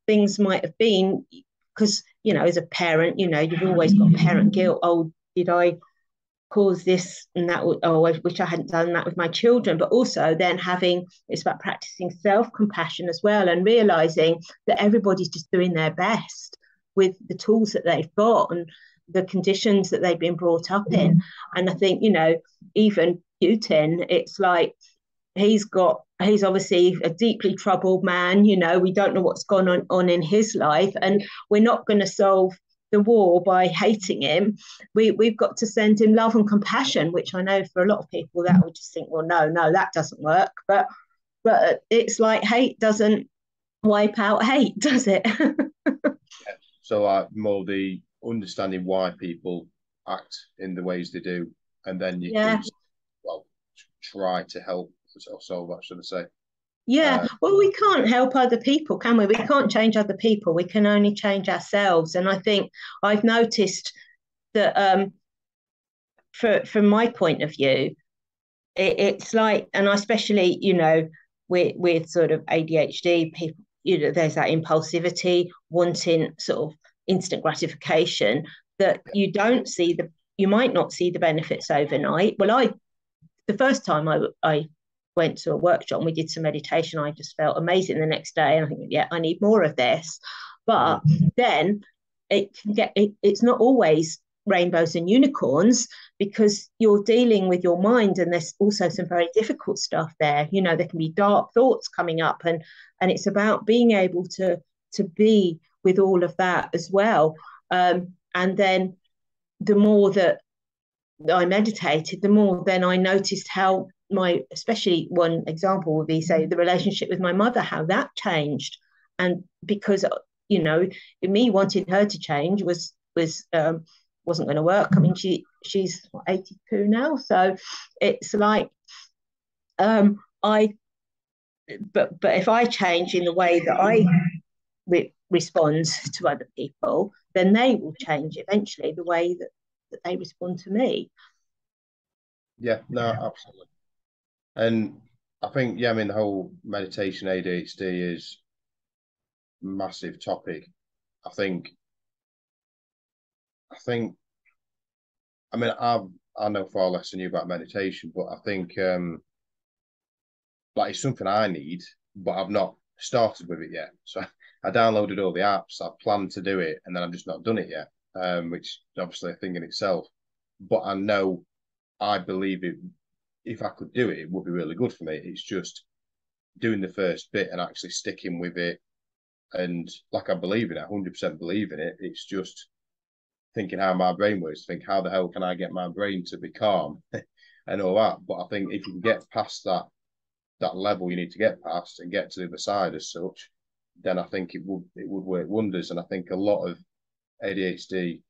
things might have been. Because, as a parent, you've always got parent guilt. Oh, did I cause this and that? Oh, I wish I hadn't done that with my children. But also then it's about practicing self-compassion as well, and realizing that everybody's just doing their best with the tools that they've got and the conditions that they've been brought up in. And I think, even Putin, it's like, he's obviously a deeply troubled man. We don't know what's gone on in his life, and we're not going to solve the war by hating him. We've got to send him love and compassion, which I know for a lot of people that would just think, well, no, that doesn't work. But it's like, hate doesn't wipe out hate, does it? So more the understanding why people act in the ways they do, and then you can, well, try to help solve that, should I say. Yeah, well, we can't help other people, can we? We can't change other people. We can only change ourselves. And I think I've noticed that from my point of view, it's like, and especially, with sort of ADHD people, there's that impulsivity, wanting sort of instant gratification, that you might not see the benefits overnight. Well, the first time I went to a workshop and we did some meditation, I just felt amazing the next day, and I think, yeah, I need more of this. But then it's not always rainbows and unicorns, because you're dealing with your mind, and there's also some very difficult stuff there. There can be dark thoughts coming up, and it's about being able to be with all of that as well. And then the more that I meditated, the more then I noticed how especially one example would be, say, the relationship with my mother, how that changed. And because, me wanting her to change wasn't going to work. I mean, she's 82 now. So it's like, but if I change in the way that I respond to other people, then they will change eventually the way that they respond to me. Yeah, no, absolutely. And I think, yeah, I mean, the whole meditation ADHD is a massive topic. I mean, I know far less than you about meditation, but I think like, it's something I need, but I've not started with it yet. So I downloaded all the apps. I planned to do it, and then I've just not done it yet, which is obviously a thing in itself. But I believe it. If I could do it, it would be really good for me. It's just doing the first bit and actually sticking with it. And like, I believe in it, 100% believe in it. It's just thinking how my brain works, think how the hell can I get my brain to be calm and all that. But I think if you can get past that level you need to get past and get to the other side as such, then I think it would work wonders. And I think a lot of ADHD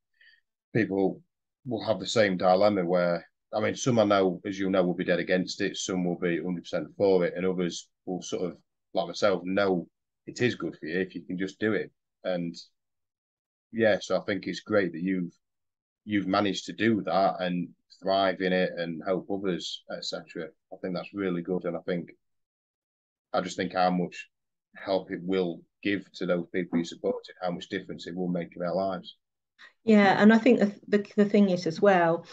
people will have the same dilemma where, I mean, some I know, as you know, will be dead against it. Some will be 100% for it, and others will sort of, like myself, know it is good for you if you can just do it. And yeah, so I think it's great that you've managed to do that and thrive in it and help others, etc. I think that's really good, and I think I just think how much help it will give to those people you support, and how much difference it will make in their lives. Yeah, and I think the thing is as well,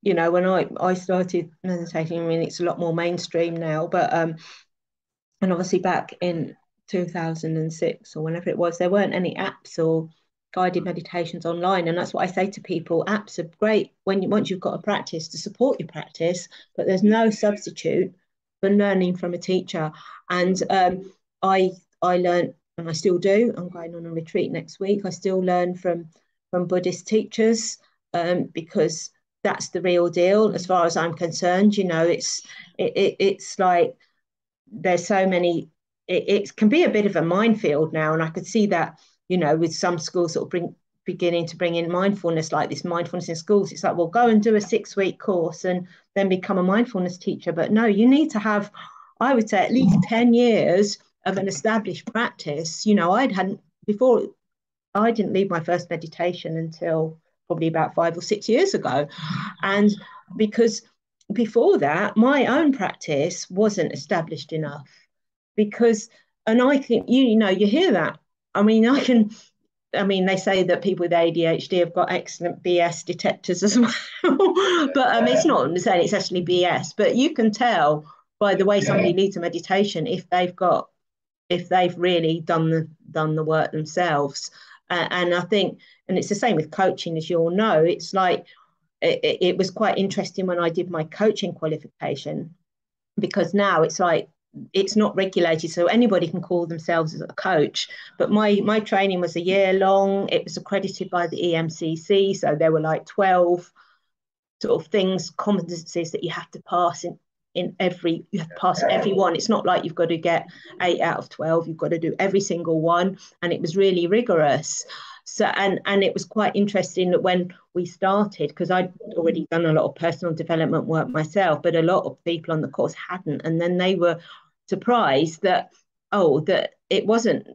you know, when I started meditating, I mean, it's a lot more mainstream now, but and obviously back in 2006 or whenever it was, there weren't any apps or guided meditations online. And that's what I say to people: apps are great once you've got a practice to support your practice, but there's no substitute for learning from a teacher. And I learned, and I still do. I'm going on a retreat next week. I still learn from Buddhist teachers, because that's the real deal as far as I'm concerned. You know, it's like there's so many. It can be a bit of a minefield now, and I could see that, you know, with some schools sort of beginning to bring in mindfulness, like this mindfulness in schools. It's like, well, go and do a 6-week course and then become a mindfulness teacher. But no, you need to have, I would say, at least 10 years of an established practice. You know, before, I didn't leave my first meditation until probably about 5 or 6 years ago. And because before that, my own practice wasn't established enough. Because, and I think, you know, you hear that. I mean, they say that people with ADHD have got excellent BS detectors as well. But it's not saying it's actually BS, but you can tell by the way somebody leads a meditation if they've really done the work themselves. And I think, and it's the same with coaching, as you all know. It's like it was quite interesting when I did my coaching qualification, because now it's like it's not regulated, so anybody can call themselves as a coach. But my training was a year long. It was accredited by the EMCC, so there were like 12 sort of things, competencies that you have to pass you have to pass every one. It's not like you've got to get 8 out of 12. You've got to do every single one, and it was really rigorous. So and it was quite interesting that when we started, because I'd already done a lot of personal development work myself, but a lot of people on the course hadn't, and then they were surprised that it wasn't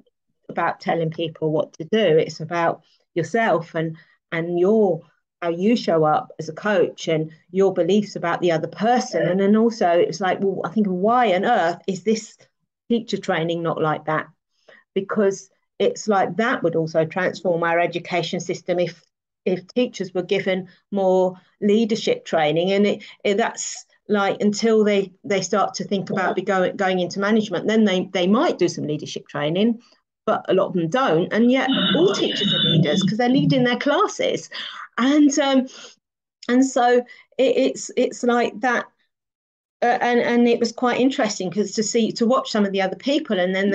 about telling people what to do. It's about yourself and how you show up as a coach and your beliefs about the other person. And then also it's like, well, I think, why on earth is this teacher training not like that? Because it's like that would also transform our education system if teachers were given more leadership training. And that's like, until they start to think about going into management, then they might do some leadership training, but a lot of them don't. And yet all teachers are leaders because they're leading their classes. And so it's like that. And it was quite interesting because to watch some of the other people, and then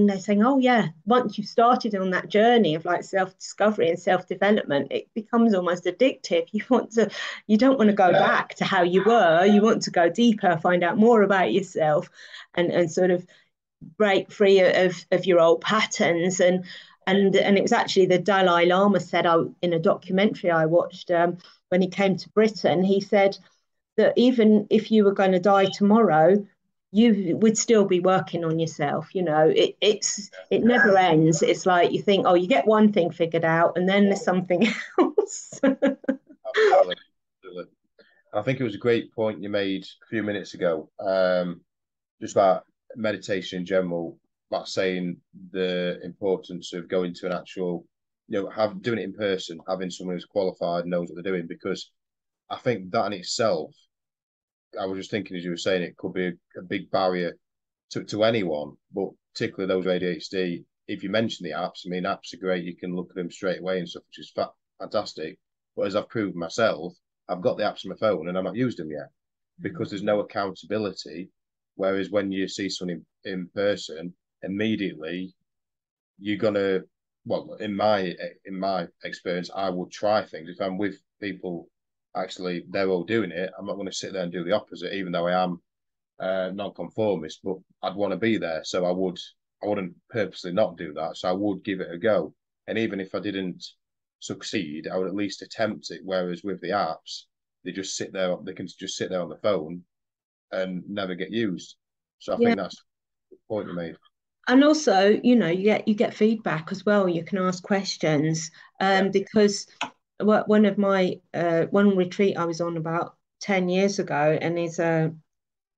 they're saying, oh yeah, once you've started on that journey of like self-discovery and self-development, it becomes almost addictive. You don't want to go back to how you were. You want to go deeper, find out more about yourself, and sort of break free of your old patterns. And it was actually the Dalai Lama said, in a documentary I watched, when he came to Britain, he said that even if you were going to die tomorrow, you would still be working on yourself. You know, it never ends. It's like you think, oh, you get one thing figured out, and then there's something else. Absolutely. I think it was a great point you made a few minutes ago, just about meditation in general, about saying the importance of going to an actual, doing it in person, having someone who's qualified, knows what they're doing, because I think that in itself, I was just thinking as you were saying, it could be a big barrier to anyone, but particularly those with ADHD. If you mention the apps, I mean, apps are great. You can look at them straight away and stuff, which is fantastic. But as I've proved myself, I've got the apps on my phone and I've not used them yet because there's no accountability. Whereas when you see someone in person, immediately you're gonna, well, in my experience, I would try things. If I'm with people, actually, they're all doing it, I'm not going to sit there and do the opposite, even though I am non-conformist, but I'd want to be there. So I wouldn't purposely not do that. So I would give it a go. And even if I didn't succeed, I would at least attempt it. Whereas with the apps, they can just sit there on the phone and never get used. So I think that's the point you made. And also, you get feedback as well. You can ask questions, because one retreat I was on about 10 years ago, and he's a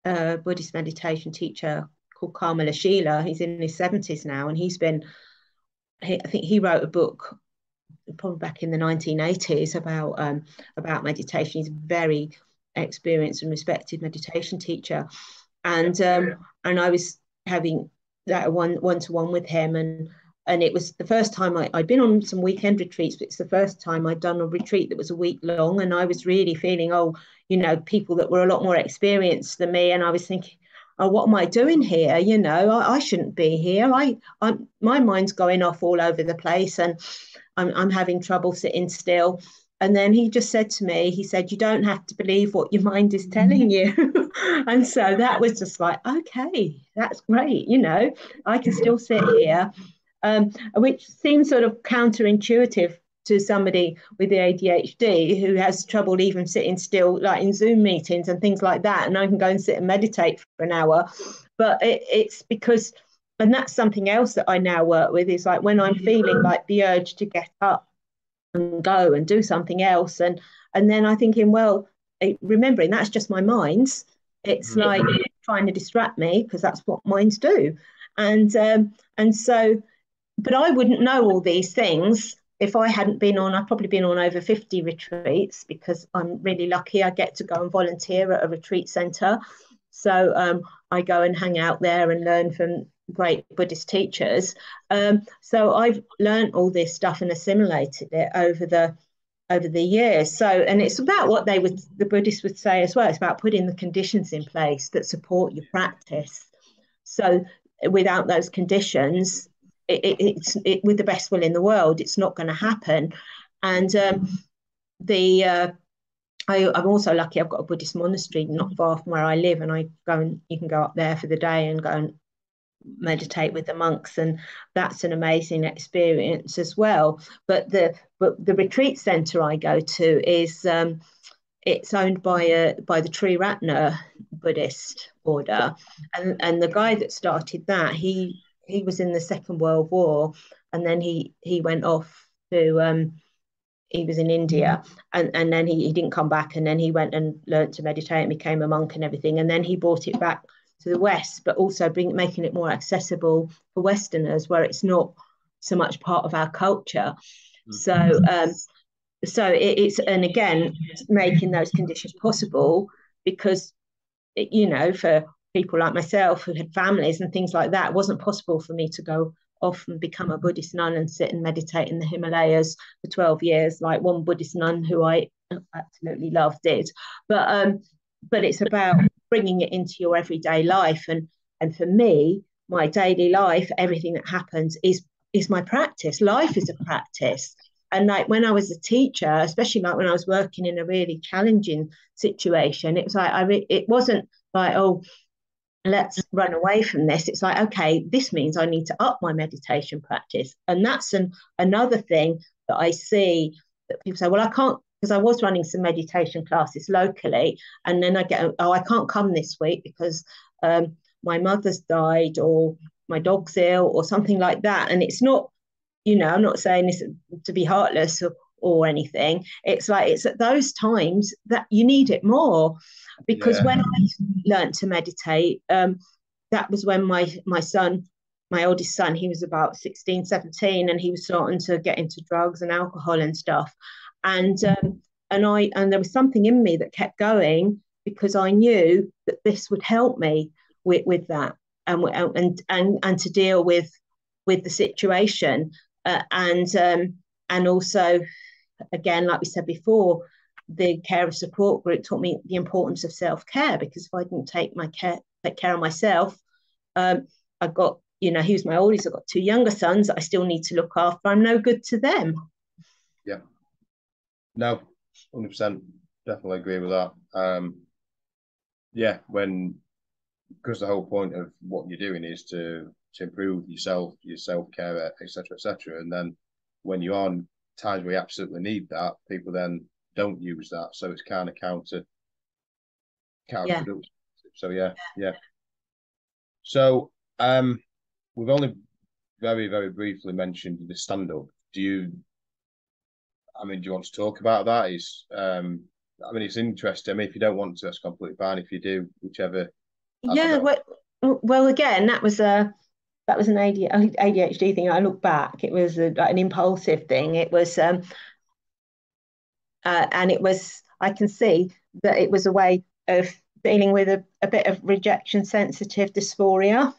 Buddhist meditation teacher called Kamala Sheila. He's in his 70s now, and I think he wrote a book probably back in the 1980s about meditation. He's a very experienced and respected meditation teacher, and I was having that one-to-one with him, and it was the first time I'd been on some weekend retreats, but it's the first time I'd done a retreat that was a week long, and I was really feeling, people that were a lot more experienced than me, and I was thinking, oh, what am I doing here? I shouldn't be here. My mind's going off all over the place, and I'm having trouble sitting still. And then he just said to me, he said, you don't have to believe what your mind is telling you. And so that was just like, okay, that's great. I can still sit here, which seems sort of counterintuitive to somebody with the ADHD who has trouble even sitting still, like in Zoom meetings and things like that. And I can go and sit and meditate for an hour. But it's because, and that's something else that I now work with, is like when I'm feeling like the urge to get up and go and do something else, and then I'm thinking, well, remembering that's just my mind's. It's like trying to distract me, because that's what minds do, and so, but I wouldn't know all these things if I hadn't been on. I've probably been on over 50 retreats, because I'm really lucky. I get to go and volunteer at a retreat centre, so I go and hang out there and learn from great Buddhist teachers. So I've learned all this stuff and assimilated it over the years. So, and it's about what the Buddhists would say as well. It's about putting the conditions in place that support your practice. So without those conditions, it's with the best will in the world, it's not going to happen. And I'm also lucky. I've got a Buddhist monastery not far from where I live, and you can go up there for the day and go and meditate with the monks, and that's an amazing experience as well. But the retreat center I go to is it's owned by the Triratna Buddhist order, and the guy that started that, he was in the Second World War, and then he went off to he was in India, and then he didn't come back, and then he went and learned to meditate and became a monk and everything, and then he brought it back to the West, but also making it more accessible for Westerners, where it's not so much part of our culture. So it's, and again, making those conditions possible, because for people like myself who had families and things like that, it wasn't possible for me to go off and become a Buddhist nun and sit and meditate in the Himalayas for 12 years, like one Buddhist nun who I absolutely love did. But it's about bringing it into your everyday life, and for me, my daily life, everything that happens is my practice. Life is a practice. And like when I was a teacher, especially like when I was working in a really challenging situation, it was like it wasn't like, oh, let's run away from this. It's like, okay, this means I need to up my meditation practice. And that's another thing that I see, that people say, well, I can't, because I was running some meditation classes locally, and then I get, oh, I can't come this week because my mother's died, or my dog's ill, or something like that. And it's not, I'm not saying this to be heartless or anything. It's like, it's at those times that you need it more, because when I learned to meditate, that was when my oldest son, he was about 16, 17, and he was starting to get into drugs and alcohol and stuff. And there was something in me that kept going, because I knew that this would help me with that, and to deal with the situation, and also, again, like we said before, the carer support group taught me the importance of self-care, because if I didn't take care of myself, I've got, he was my oldest, I've got two younger sons that I still need to look after. I'm no good to them. Yeah. No, 100%, definitely agree with that. Because the whole point of what you're doing is to improve yourself, your self-care, etc., and then when you're on times where you absolutely need that, people then don't use that, so it's kind of counterproductive. So yeah. So we've only very, very briefly mentioned the stand-up. Do you want to talk about that? It's interesting. I mean, if you don't want to, that's completely fine. If you do, whichever. Yeah, Well, again, that was an ADHD thing. I look back, it was like an impulsive thing. It was, and it was. I can see that it was a way of dealing with a bit of rejection sensitive dysphoria,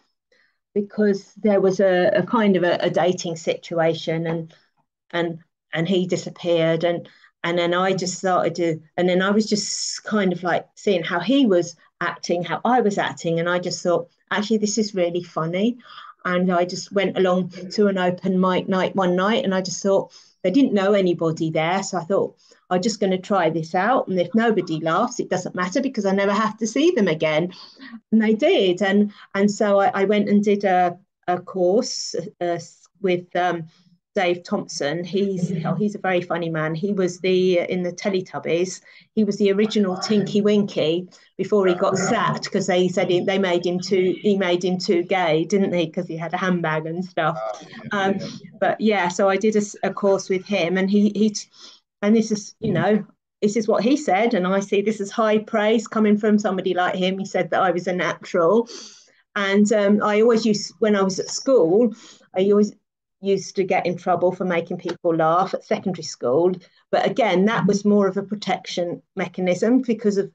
because there was a kind of a dating situation, and and he disappeared, and then I just started to, and then I was just kind of like seeing how he was acting, how I was acting, and I just thought, actually, this is really funny. And I just went along to an open mic night one night, and I just thought, they didn't know anybody there, so I thought, I'm just going to try this out, and if nobody laughs, it doesn't matter because I never have to see them again. And they did, and so I went and did a course with Dave Thompson. He's a very funny man. He was in the Teletubbies. He was the original Tinky Winky before he got sacked, because they said he made him too gay, didn't he? Because he had a handbag and stuff. But yeah, so I did a course with him, and he and this is, this is what he said, and I see this as high praise coming from somebody like him. He said that I was a natural, and I always used, when I was at school, I always used to get in trouble for making people laugh at secondary school. But again, that was more of a protection mechanism because of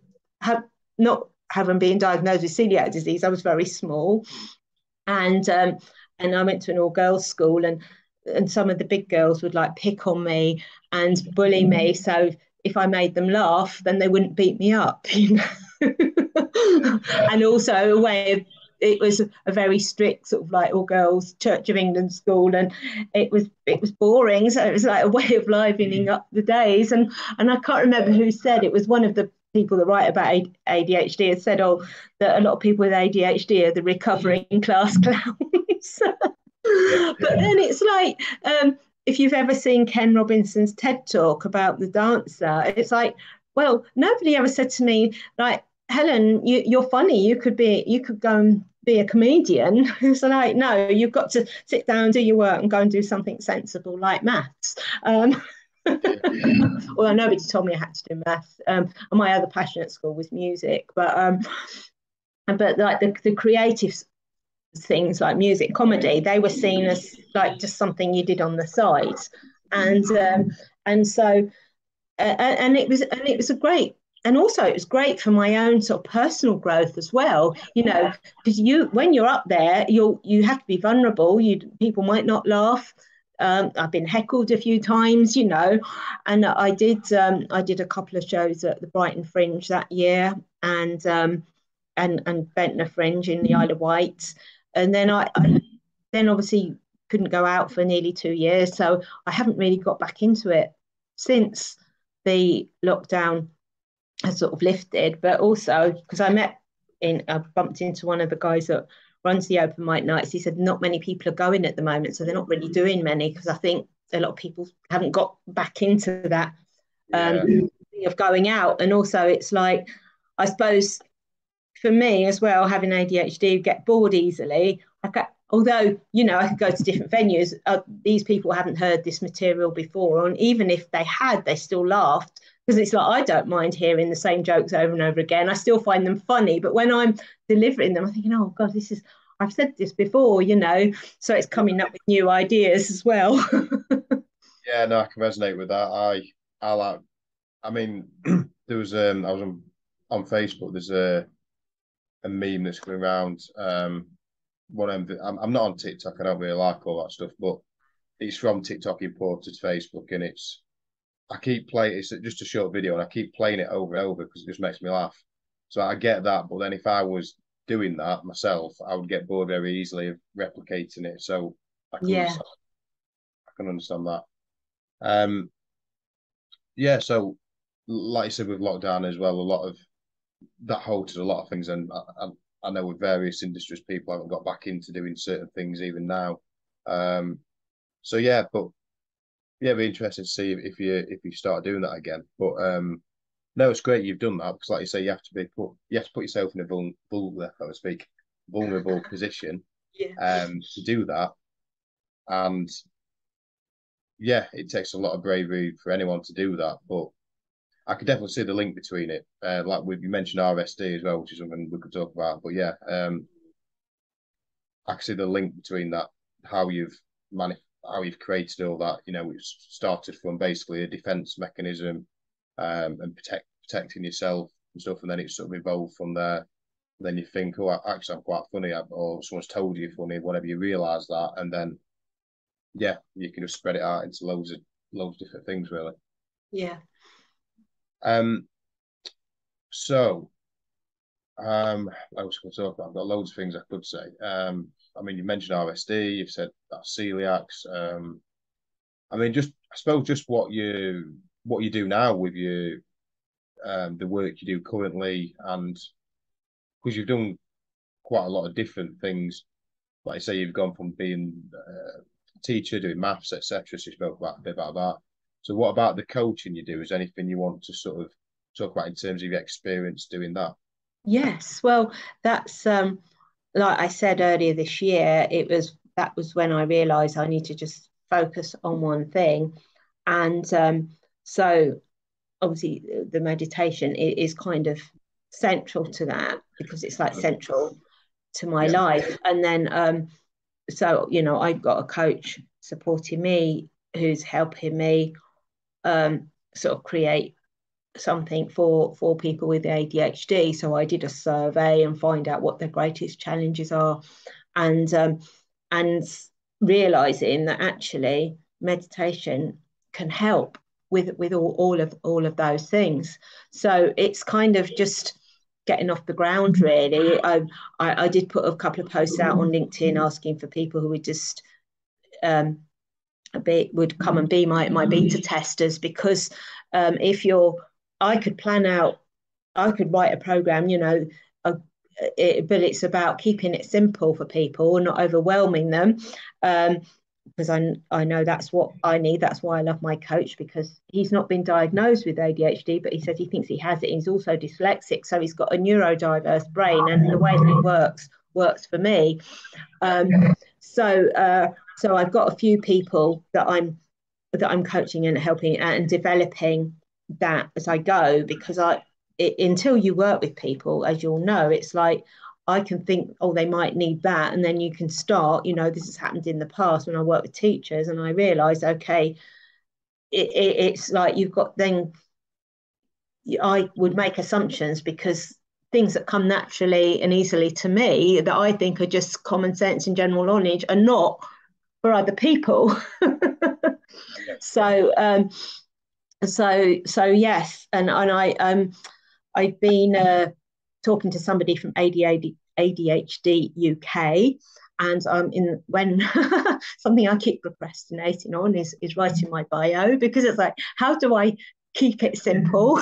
not having been diagnosed with celiac disease. I was very small, and I went to an all-girls school, and some of the big girls would like pick on me and bully me. So if I made them laugh, then they wouldn't beat me up, And also a way of, it was a very strict sort of like all girls Church of England school, and it was boring, so it was like a way of livening up the days. And I can't remember who said it. Was one of the people that write about ADHD had said, oh, that a lot of people with ADHD are the recovering class clowns. But then it's like, if you've ever seen Ken Robinson's TED talk about the dancer, it's like, well, nobody ever said to me, like, Helen, you're funny. You could go and be a comedian. So like, no, you've got to sit down, do your work, and go and do something sensible like maths. Well, nobody told me I had to do maths. And my other passion at school was music, but like the creative things like music, comedy, they were seen as like just something you did on the side, and so and it was a great, and also it was great for my own sort of personal growth as well, because when you're up there, you have to be vulnerable. People might not laugh. I've been heckled a few times, and I did a couple of shows at the Brighton Fringe that year, and Ventnor Fringe in the Isle of Wight, and then I then obviously couldn't go out for nearly 2 years, so I haven't really got back into it since the lockdown has sort of lifted. But also because I bumped into one of the guys that runs the open mic nights. He said not many people are going at the moment, so they're not really doing many, because I think a lot of people haven't got back into that thing of going out. And also it's like, I suppose for me as well, having ADHD, get bored easily. Although, I could go to different venues, these people haven't heard this material before, and even if they had, they still laughed, because it's like, I don't mind hearing the same jokes over and over again. I still find them funny, but when I'm delivering them, I'm thinking, oh God, I've said this before, so it's coming up with new ideas as well. Yeah, no, I can resonate with that. I like, I mean, there was I was on Facebook. There's a meme that's going around. I'm not on TikTok. I don't really like all that stuff, but it's from TikTok imported to Facebook, and I keep playing. It's just a short video, and I keep playing it over and over because it just makes me laugh. So I get that, but then if I was doing that myself, I would get bored very easily of replicating it. So I can understand that. Yeah. So like you said, with lockdown as well, a lot of that halted a lot of things, and I know with various industries, people haven't got back into doing certain things even now. So yeah, but yeah, it'd be interesting to see if you start doing that again. But no, it's great you've done that, because, like you say, you have to put yourself in a vulnerable position, to do that, and yeah, it takes a lot of bravery for anyone to do that. But I could definitely see the link between it. Like you mentioned RSD as well, which is something we could talk about. But yeah, actually the link between that, how you've created all that. You know, it started from basically a defense mechanism, and protecting yourself and stuff, and then it sort of evolved from there. And then you think, oh, actually, I'm quite funny, or someone's told you you're funny. Whenever you realise that, and then yeah, you can just spread it out into loads of different things, really. Yeah. So, I was going to talk about. I've got loads of things I could say. I mean, you mentioned RSD. You've said that celiacs. I mean, I suppose what you do now with your the work you do currently, and because you've done quite a lot of different things. Like I say, you've gone from being a teacher, doing maths, etc. So you spoke about a bit about that. So what about the coaching you do? Is there anything you want to sort of talk about in terms of your experience doing that? Yes. Well, that's like I said earlier this year, that was when I realized I need to just focus on one thing. And so obviously the meditation is kind of central to that, because it's like central to my life. And then so I've got a coach supporting me who's helping me sort of create something for people with ADHD. So I did a survey and find out what their greatest challenges are, and realizing that actually meditation can help with all of those things. So it's kind of just getting off the ground, really. I did put a couple of posts out on LinkedIn asking for people who would just would come and be my beta testers, because I could plan out, I could write a program, but it's about keeping it simple for people and not overwhelming them, because I know that's what I need. That's why I love my coach, because he's not been diagnosed with ADHD, but he says he thinks he has it. He's also dyslexic, so he's got a neurodiverse brain, and the way that it works for me. So I've got a few people that I'm coaching and helping and developing that as I go, because until you work with people, as you'll know, it's like I can think, oh, they might need that, and then you can start. This has happened in the past when I work with teachers, and I realised, okay, it's like you've got then. I would make assumptions, because things that come naturally and easily to me that I think are just common sense and general knowledge are not for other people. So yes, and I've been talking to somebody from ADHD UK, and when something I keep procrastinating on is writing my bio, because it's like, how do I keep it simple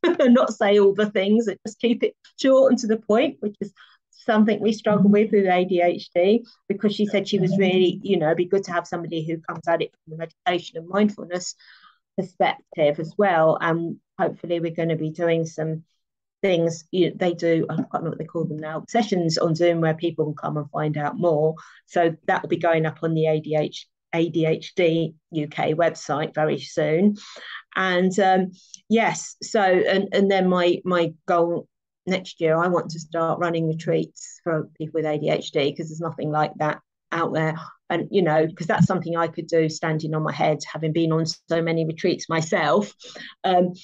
and not say all the things, and just keep it short and to the point, which is something we struggle with ADHD, because she said she was really, it'd be good to have somebody who comes at it from the meditation and mindfulness perspective as well. And hopefully we're going to be doing some things. They do, I can't remember what they call them now, sessions on Zoom where people can come and find out more. So that will be going up on the ADHD UK website very soon. And yes, so and then my goal next year, I want to start running retreats for people with ADHD, because there's nothing like that out there. And because that's something I could do standing on my head, having been on so many retreats myself. Oh,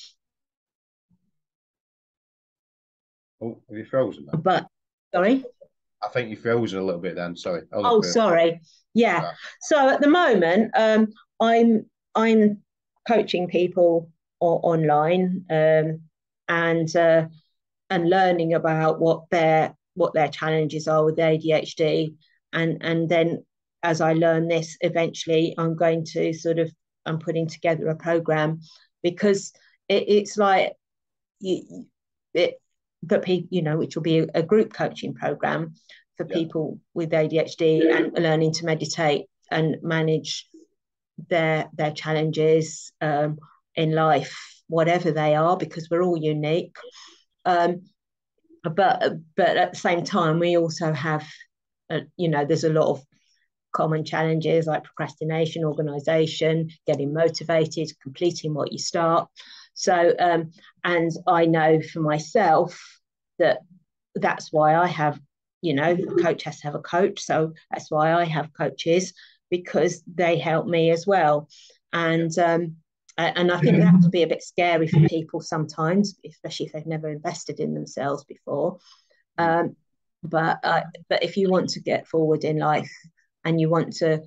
have you frozen then? But sorry, I think you frozen a little bit then. Sorry. Oh, sorry. Yeah. Right. So at the moment, I'm coaching people online, and learning about what their challenges are with ADHD, and then as I learn this, eventually I'm going to I'm putting together a program, because it's like that people, which will be a group coaching program for people with ADHD and learning to meditate and manage their challenges in life, whatever they are, because we're all unique. But at the same time, we also have, there's a lot of common challenges like procrastination, organization, getting motivated, completing what you start. So, and I know for myself that that's why I have, a coach has to have a coach. So that's why I have coaches, because they help me as well. And I think that can be a bit scary for people sometimes, especially if they've never invested in themselves before. But if you want to get forward in life and you want to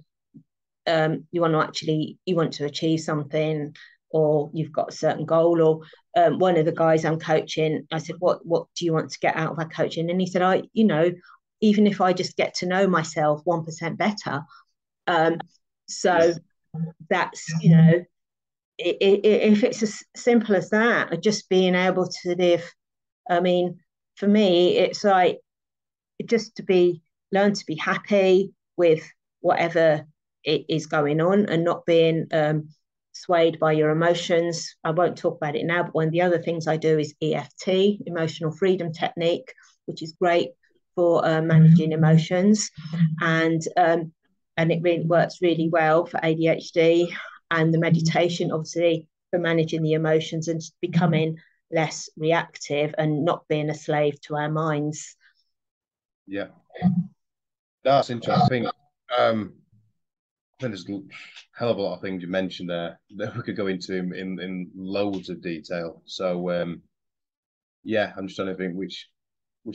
achieve something, or you've got a certain goal, or one of the guys I'm coaching, I said, what do you want to get out of our coaching? And he said, even if I just get to know myself 1% better. So that's, if it's as simple as that, just being able to live. I mean, for me, it's like just learn to be happy with whatever it is going on, and not being swayed by your emotions. I won't talk about it now, but one of the other things I do is EFT, emotional freedom technique, which is great for managing emotions, and it really works really well for ADHD. And the meditation, obviously, for managing the emotions and becoming less reactive and not being a slave to our minds. Yeah, that's interesting. I think there's a hell of a lot of things you mentioned there that we could go into in loads of detail. So I'm just trying to think which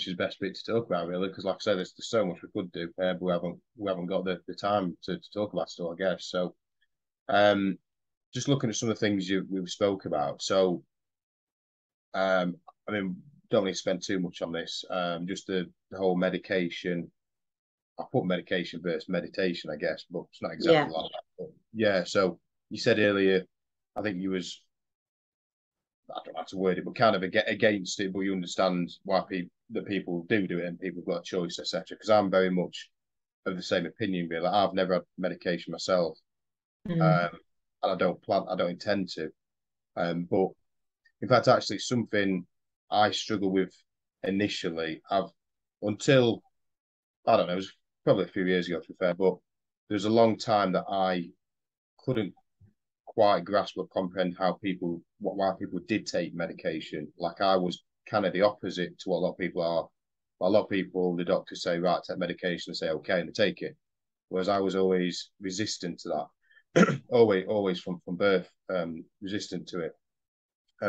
is best bit to talk about, really, because like I said, there's so much we could do, but we haven't got the time to talk about it all, I guess. So just looking at some of the things we spoke about. So I mean, don't need to spend too much on this. Just the whole medication. I put medication versus meditation, I guess, but it's not exactly like that. But so you said earlier, I think you was, I don't know how to word it, but kind of against it, but you understand why people do it, and people have got a choice, etc. Because I'm very much of the same opinion, really. I've never had medication myself, and I don't intend to. But in fact, actually, something I struggle with initially, until, I don't know, it was probably a few years ago, to be fair, but there was a long time that I couldn't quite grasp or comprehend why people did take medication. Like, I was kind of the opposite to what a lot of people are. A lot of people, the doctors say, right, take medication, and say, okay, and they take it. Whereas I was always resistant to that, always from birth, resistant to it.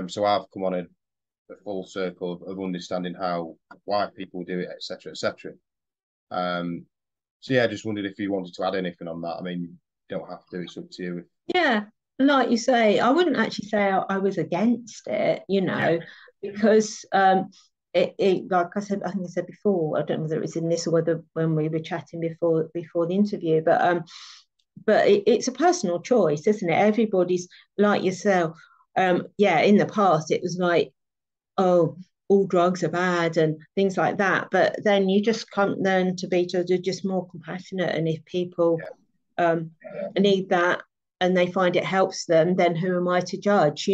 So I've come on a full circle of understanding why people do it, etc., etc. So I just wondered if you wanted to add anything on that. I mean, you don't have to; it's up to you. Yeah, like you say, I wouldn't actually say I was against it, because like I said, I think I said before, I don't know whether it was in this or whether when we were chatting before the interview, but it's a personal choice, isn't it? Everybody's like yourself. In the past it was like, oh, all drugs are bad and things like that. But then you just can't learn to be just more compassionate. And if people need that and they find it helps them, then who am I to judge?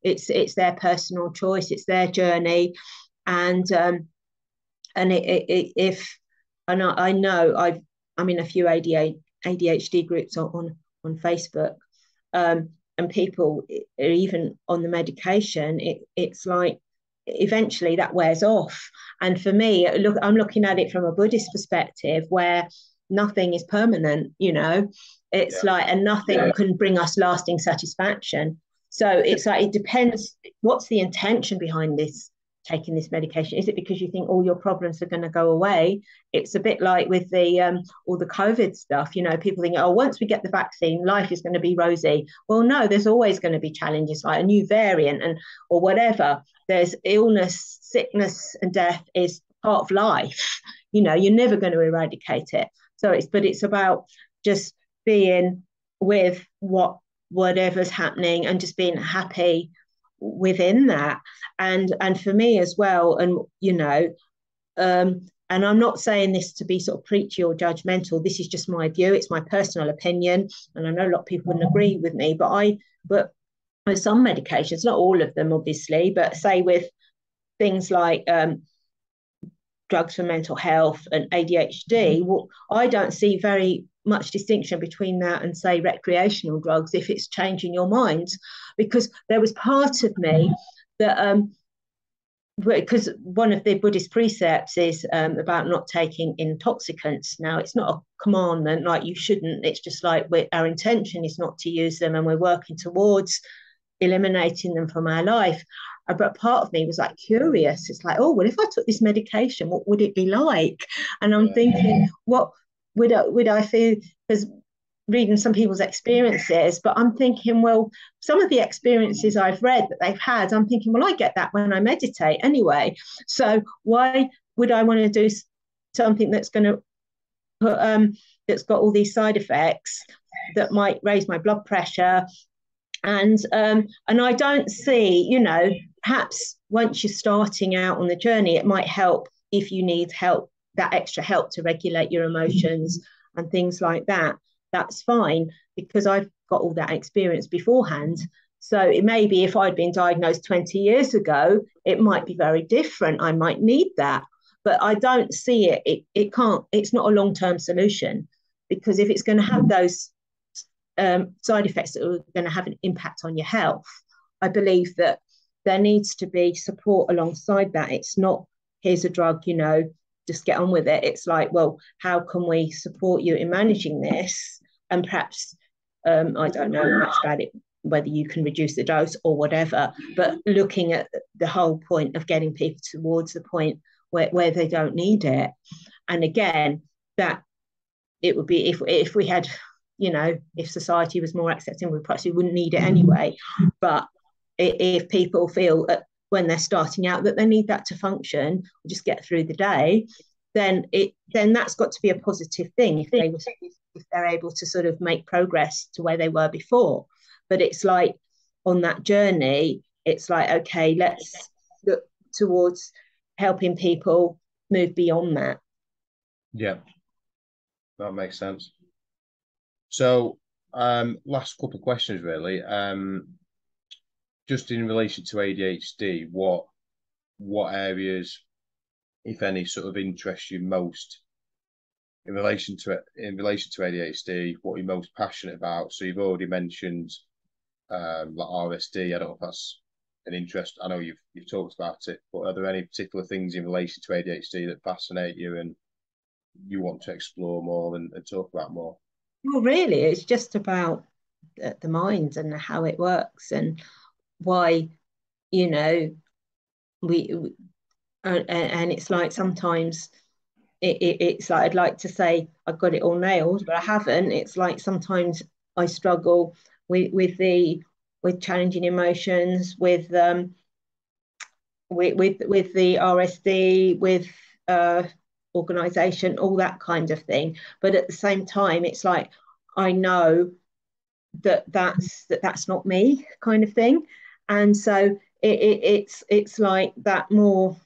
It's their personal choice, it's their journey, and I know I'm in a few ADHD groups on Facebook, and people are even on the medication. It's like eventually that wears off. And for me, I'm looking at it from a Buddhist perspective, where nothing is permanent. It's like, and nothing can bring us lasting satisfaction. So it's like, it depends. What's the intention behind taking this medication? Is it because you think all your problems are going to go away? It's a bit like with all the COVID stuff. People think, oh, once we get the vaccine, life is going to be rosy. Well, no, there's always going to be challenges, like a new variant or whatever. There's illness, sickness, and death is part of life. You're never going to eradicate it. So it's about just being with whatever's happening and just being happy within that. And for me as well, and and I'm not saying this to be sort of preachy or judgmental, this is just my view, it's my personal opinion, and I know a lot of people wouldn't agree with me, but with some medications, not all of them obviously, but say with things like drugs for mental health and ADHD, well, I don't see very much distinction between that and, say, recreational drugs if it's changing your mind. Because there was part of me that because one of the Buddhist precepts is about not taking intoxicants. Now, it's not a commandment, like you shouldn't. It's just like our intention is not to use them, and we're working towards eliminating them from our life. But part of me was like curious. It's like, oh, well, if I took this medication, what would it be like? And I'm thinking, what would I feel? Because reading some people's experiences, but I'm thinking, well, some of the experiences I've read that they've had, I'm thinking, well, I get that when I meditate anyway. So why would I want to do something that's going to put that's got all these side effects that might raise my blood pressure? And I don't see, you know, perhaps once you're starting out on the journey, it might help if you need help, that extra help to regulate your emotions and things like that. That's fine, because I've got all that experience beforehand. So it may be if I'd been diagnosed 20 years ago, it might be very different. I might need that, but I don't see it. It can't, it's not a long-term solution, because if it's going to have those side effects that are going to have an impact on your health, I believe that there needs to be support alongside that. It's not, here's a drug, you know, just get on with it. It's like, well, how can we support you in managing this? And perhaps, I don't know much about it, whether you can reduce the dose or whatever, but looking at the whole point of getting people towards the point where they don't need it. And again, that it would be, if we had, you know, if society was more accepting, we probably wouldn't need it anyway. But if people feel when they're starting out that they need that to function, just get through the day, then that's got to be a positive thing if they're able to sort of make progress to where they were before. But it's like on that journey, it's like, okay, let's look towards helping people move beyond that. Yeah, that makes sense. So, last couple of questions, really. Just in relation to ADHD, what areas, if any, sort of interest you most in relation to ADHD? What you're most passionate about? So you've already mentioned like RSD. I don't know if that's an interest. I know you've talked about it, but are there any particular things in relation to ADHD that fascinate you and you want to explore more and talk about more? Well, really, it's just about the mind and how it works, and why, you know, we and it's like sometimes it's like I'd like to say I've got it all nailed, but I haven't. It's like sometimes I struggle with challenging emotions, with the RSD, with organization, all that kind of thing. But at the same time, it's like I know that's not me, kind of thing. And so it's like that more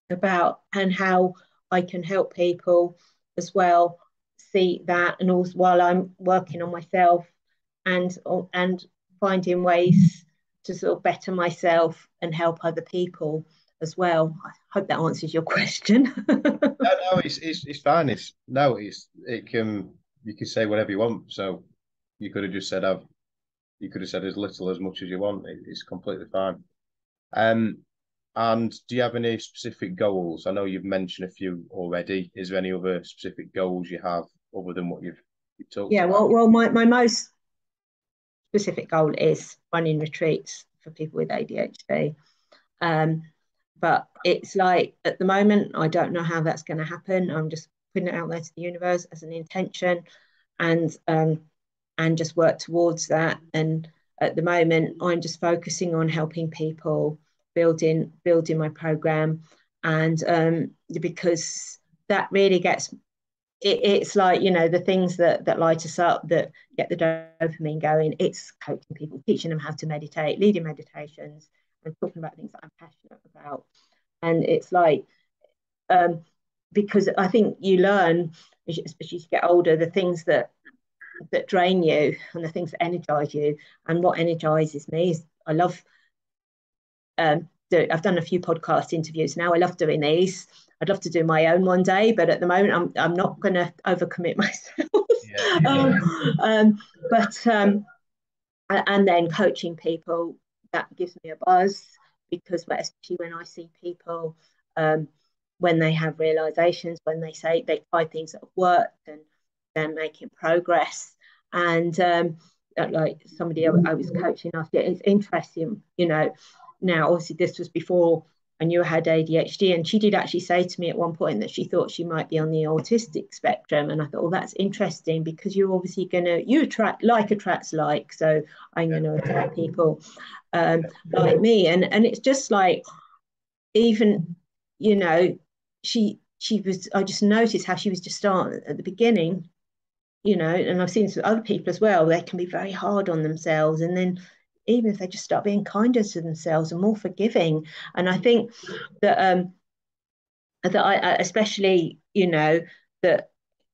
about, and how I can help people as well see that, and also while I'm working on myself and finding ways to sort of better myself and help other people as well. I hope that answers your question. No, it's fine. It can, you can say whatever you want. So you could have just said you could have said as little as much as you want. It's completely fine. And do you have any specific goals? I know you've mentioned a few already. Is there any other specific goals you have other than what you've talked about? Well, my most specific goal is running retreats for people with ADHD. But it's like at the moment, I don't know how that's going to happen. I'm just putting it out there to the universe as an intention, and just work towards that. And at the moment, I'm just focusing on helping people, building my program, and because that really gets it's like, you know, the things that light us up, that get the dopamine going. It's coaching people, teaching them how to meditate, leading meditations, and talking about things that I'm passionate about. And it's like, because I think you learn, especially as you get older, the things that drain you and the things that energize you. And what energizes me is I love I've done a few podcast interviews now. I love doing these. I'd love to do my own one day, but at the moment I'm not going to overcommit myself. But and then coaching people, that gives me a buzz. because especially when I see people when they have realizations, when they say they try things that have worked and they're making progress. And like somebody I was coaching last year, it's interesting, you know, now obviously this was before I knew I had ADHD, and she did actually say to me at one point that she thought she might be on the autistic spectrum. And I thought, well, that's interesting, because you're obviously you attracts like, so I'm going to attract people like me. And it's just like, even, you know, she was, I just noticed how she was just starting at the beginning, you know, and I've seen some other people as well, they can be very hard on themselves, and then even if they just start being kinder to themselves and more forgiving. And I think that I especially, you know, that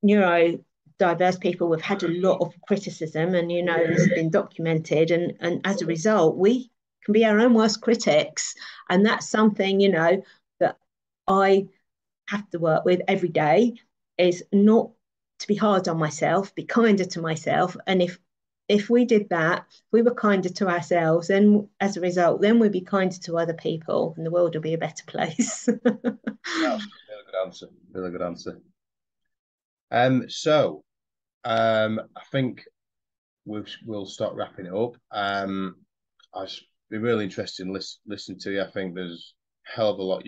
neurodiverse people have had a lot of criticism, and you know, it's been documented, and as a result we can be our own worst critics. And that's something, you know, that I have to work with every day, is not to be hard on myself, be kinder to myself. And if we did that, if we were kinder to ourselves, then as a result, then we'd be kinder to other people, and the world will be a better place. That's a really good answer. Really good answer. So I think we'll start wrapping it up. I've been really interested in listening to you. I think there's a hell of a lot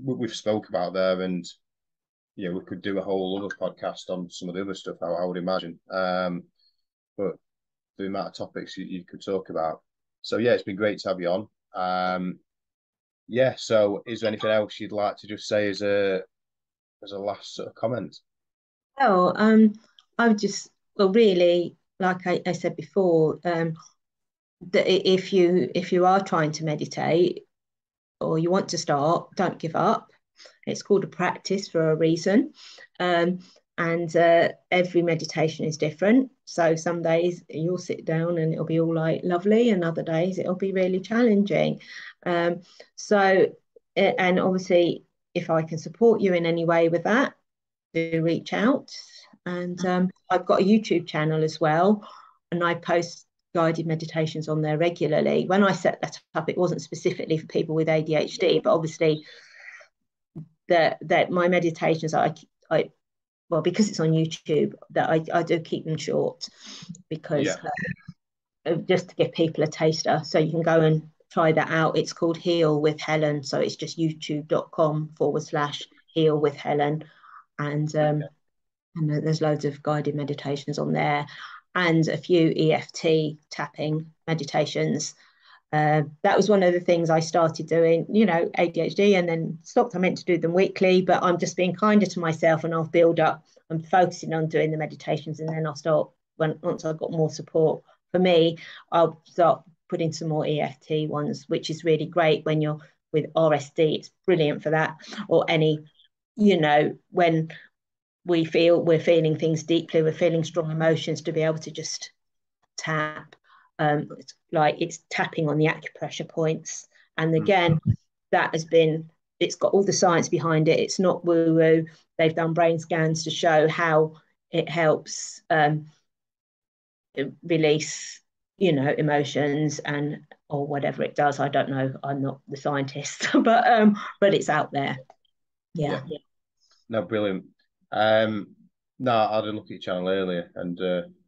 we've spoke about there, and yeah, we could do a whole other podcast on some of the other stuff, I would imagine. But the amount of topics you could talk about. So yeah, it's been great to have you on. Yeah, so is there anything else you'd like to just say as a last sort of comment? Well, I would just, well, really, like I said before, that if you are trying to meditate or you want to start, don't give up. It's called a practice for a reason. And every meditation is different. So some days you'll sit down and it'll be all like lovely, and other days it'll be really challenging. So, and obviously, if I can support you in any way with that, do reach out. And I've got a YouTube channel as well, and I post guided meditations on there regularly. When I set that up, it wasn't specifically for people with ADHD, but obviously that my meditations, I well, because it's on YouTube, that I do keep them short, because just to give people a taster. So you can go and try that out. It's called Heal with Helen. So it's just youtube.com/Heal with Helen. And there's loads of guided meditations on there, and a few EFT tapping meditations. That was one of the things I started doing, you know, ADHD, and then stopped. I meant to do them weekly, but I'm just being kinder to myself, and I'll build up. I'm focusing on doing the meditations, and then I'll start, once I've got more support for me, I'll start putting some more EFT ones, which is really great when you're with RSD. It's brilliant for that, or any, you know, when we're feeling things deeply, we're feeling strong emotions, to be able to just tap. It's like it's tapping on the acupressure points. And again, it's got all the science behind it. It's not woo-woo. They've done brain scans to show how it helps release, you know, emotions, and or whatever it does. I don't know. I'm not the scientist, but it's out there. Yeah. No, brilliant. No, I had a look at your channel earlier, and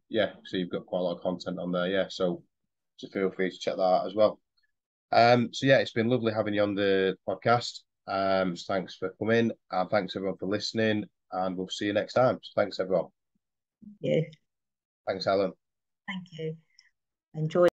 yeah, so you've got quite a lot of content on there. Yeah, so feel free to check that out as well. So yeah, it's been lovely having you on the podcast. So thanks for coming, and thanks everyone for listening, and we'll see you next time. So thanks everyone. Yeah. Thanks, Helen. Thank you. Enjoy.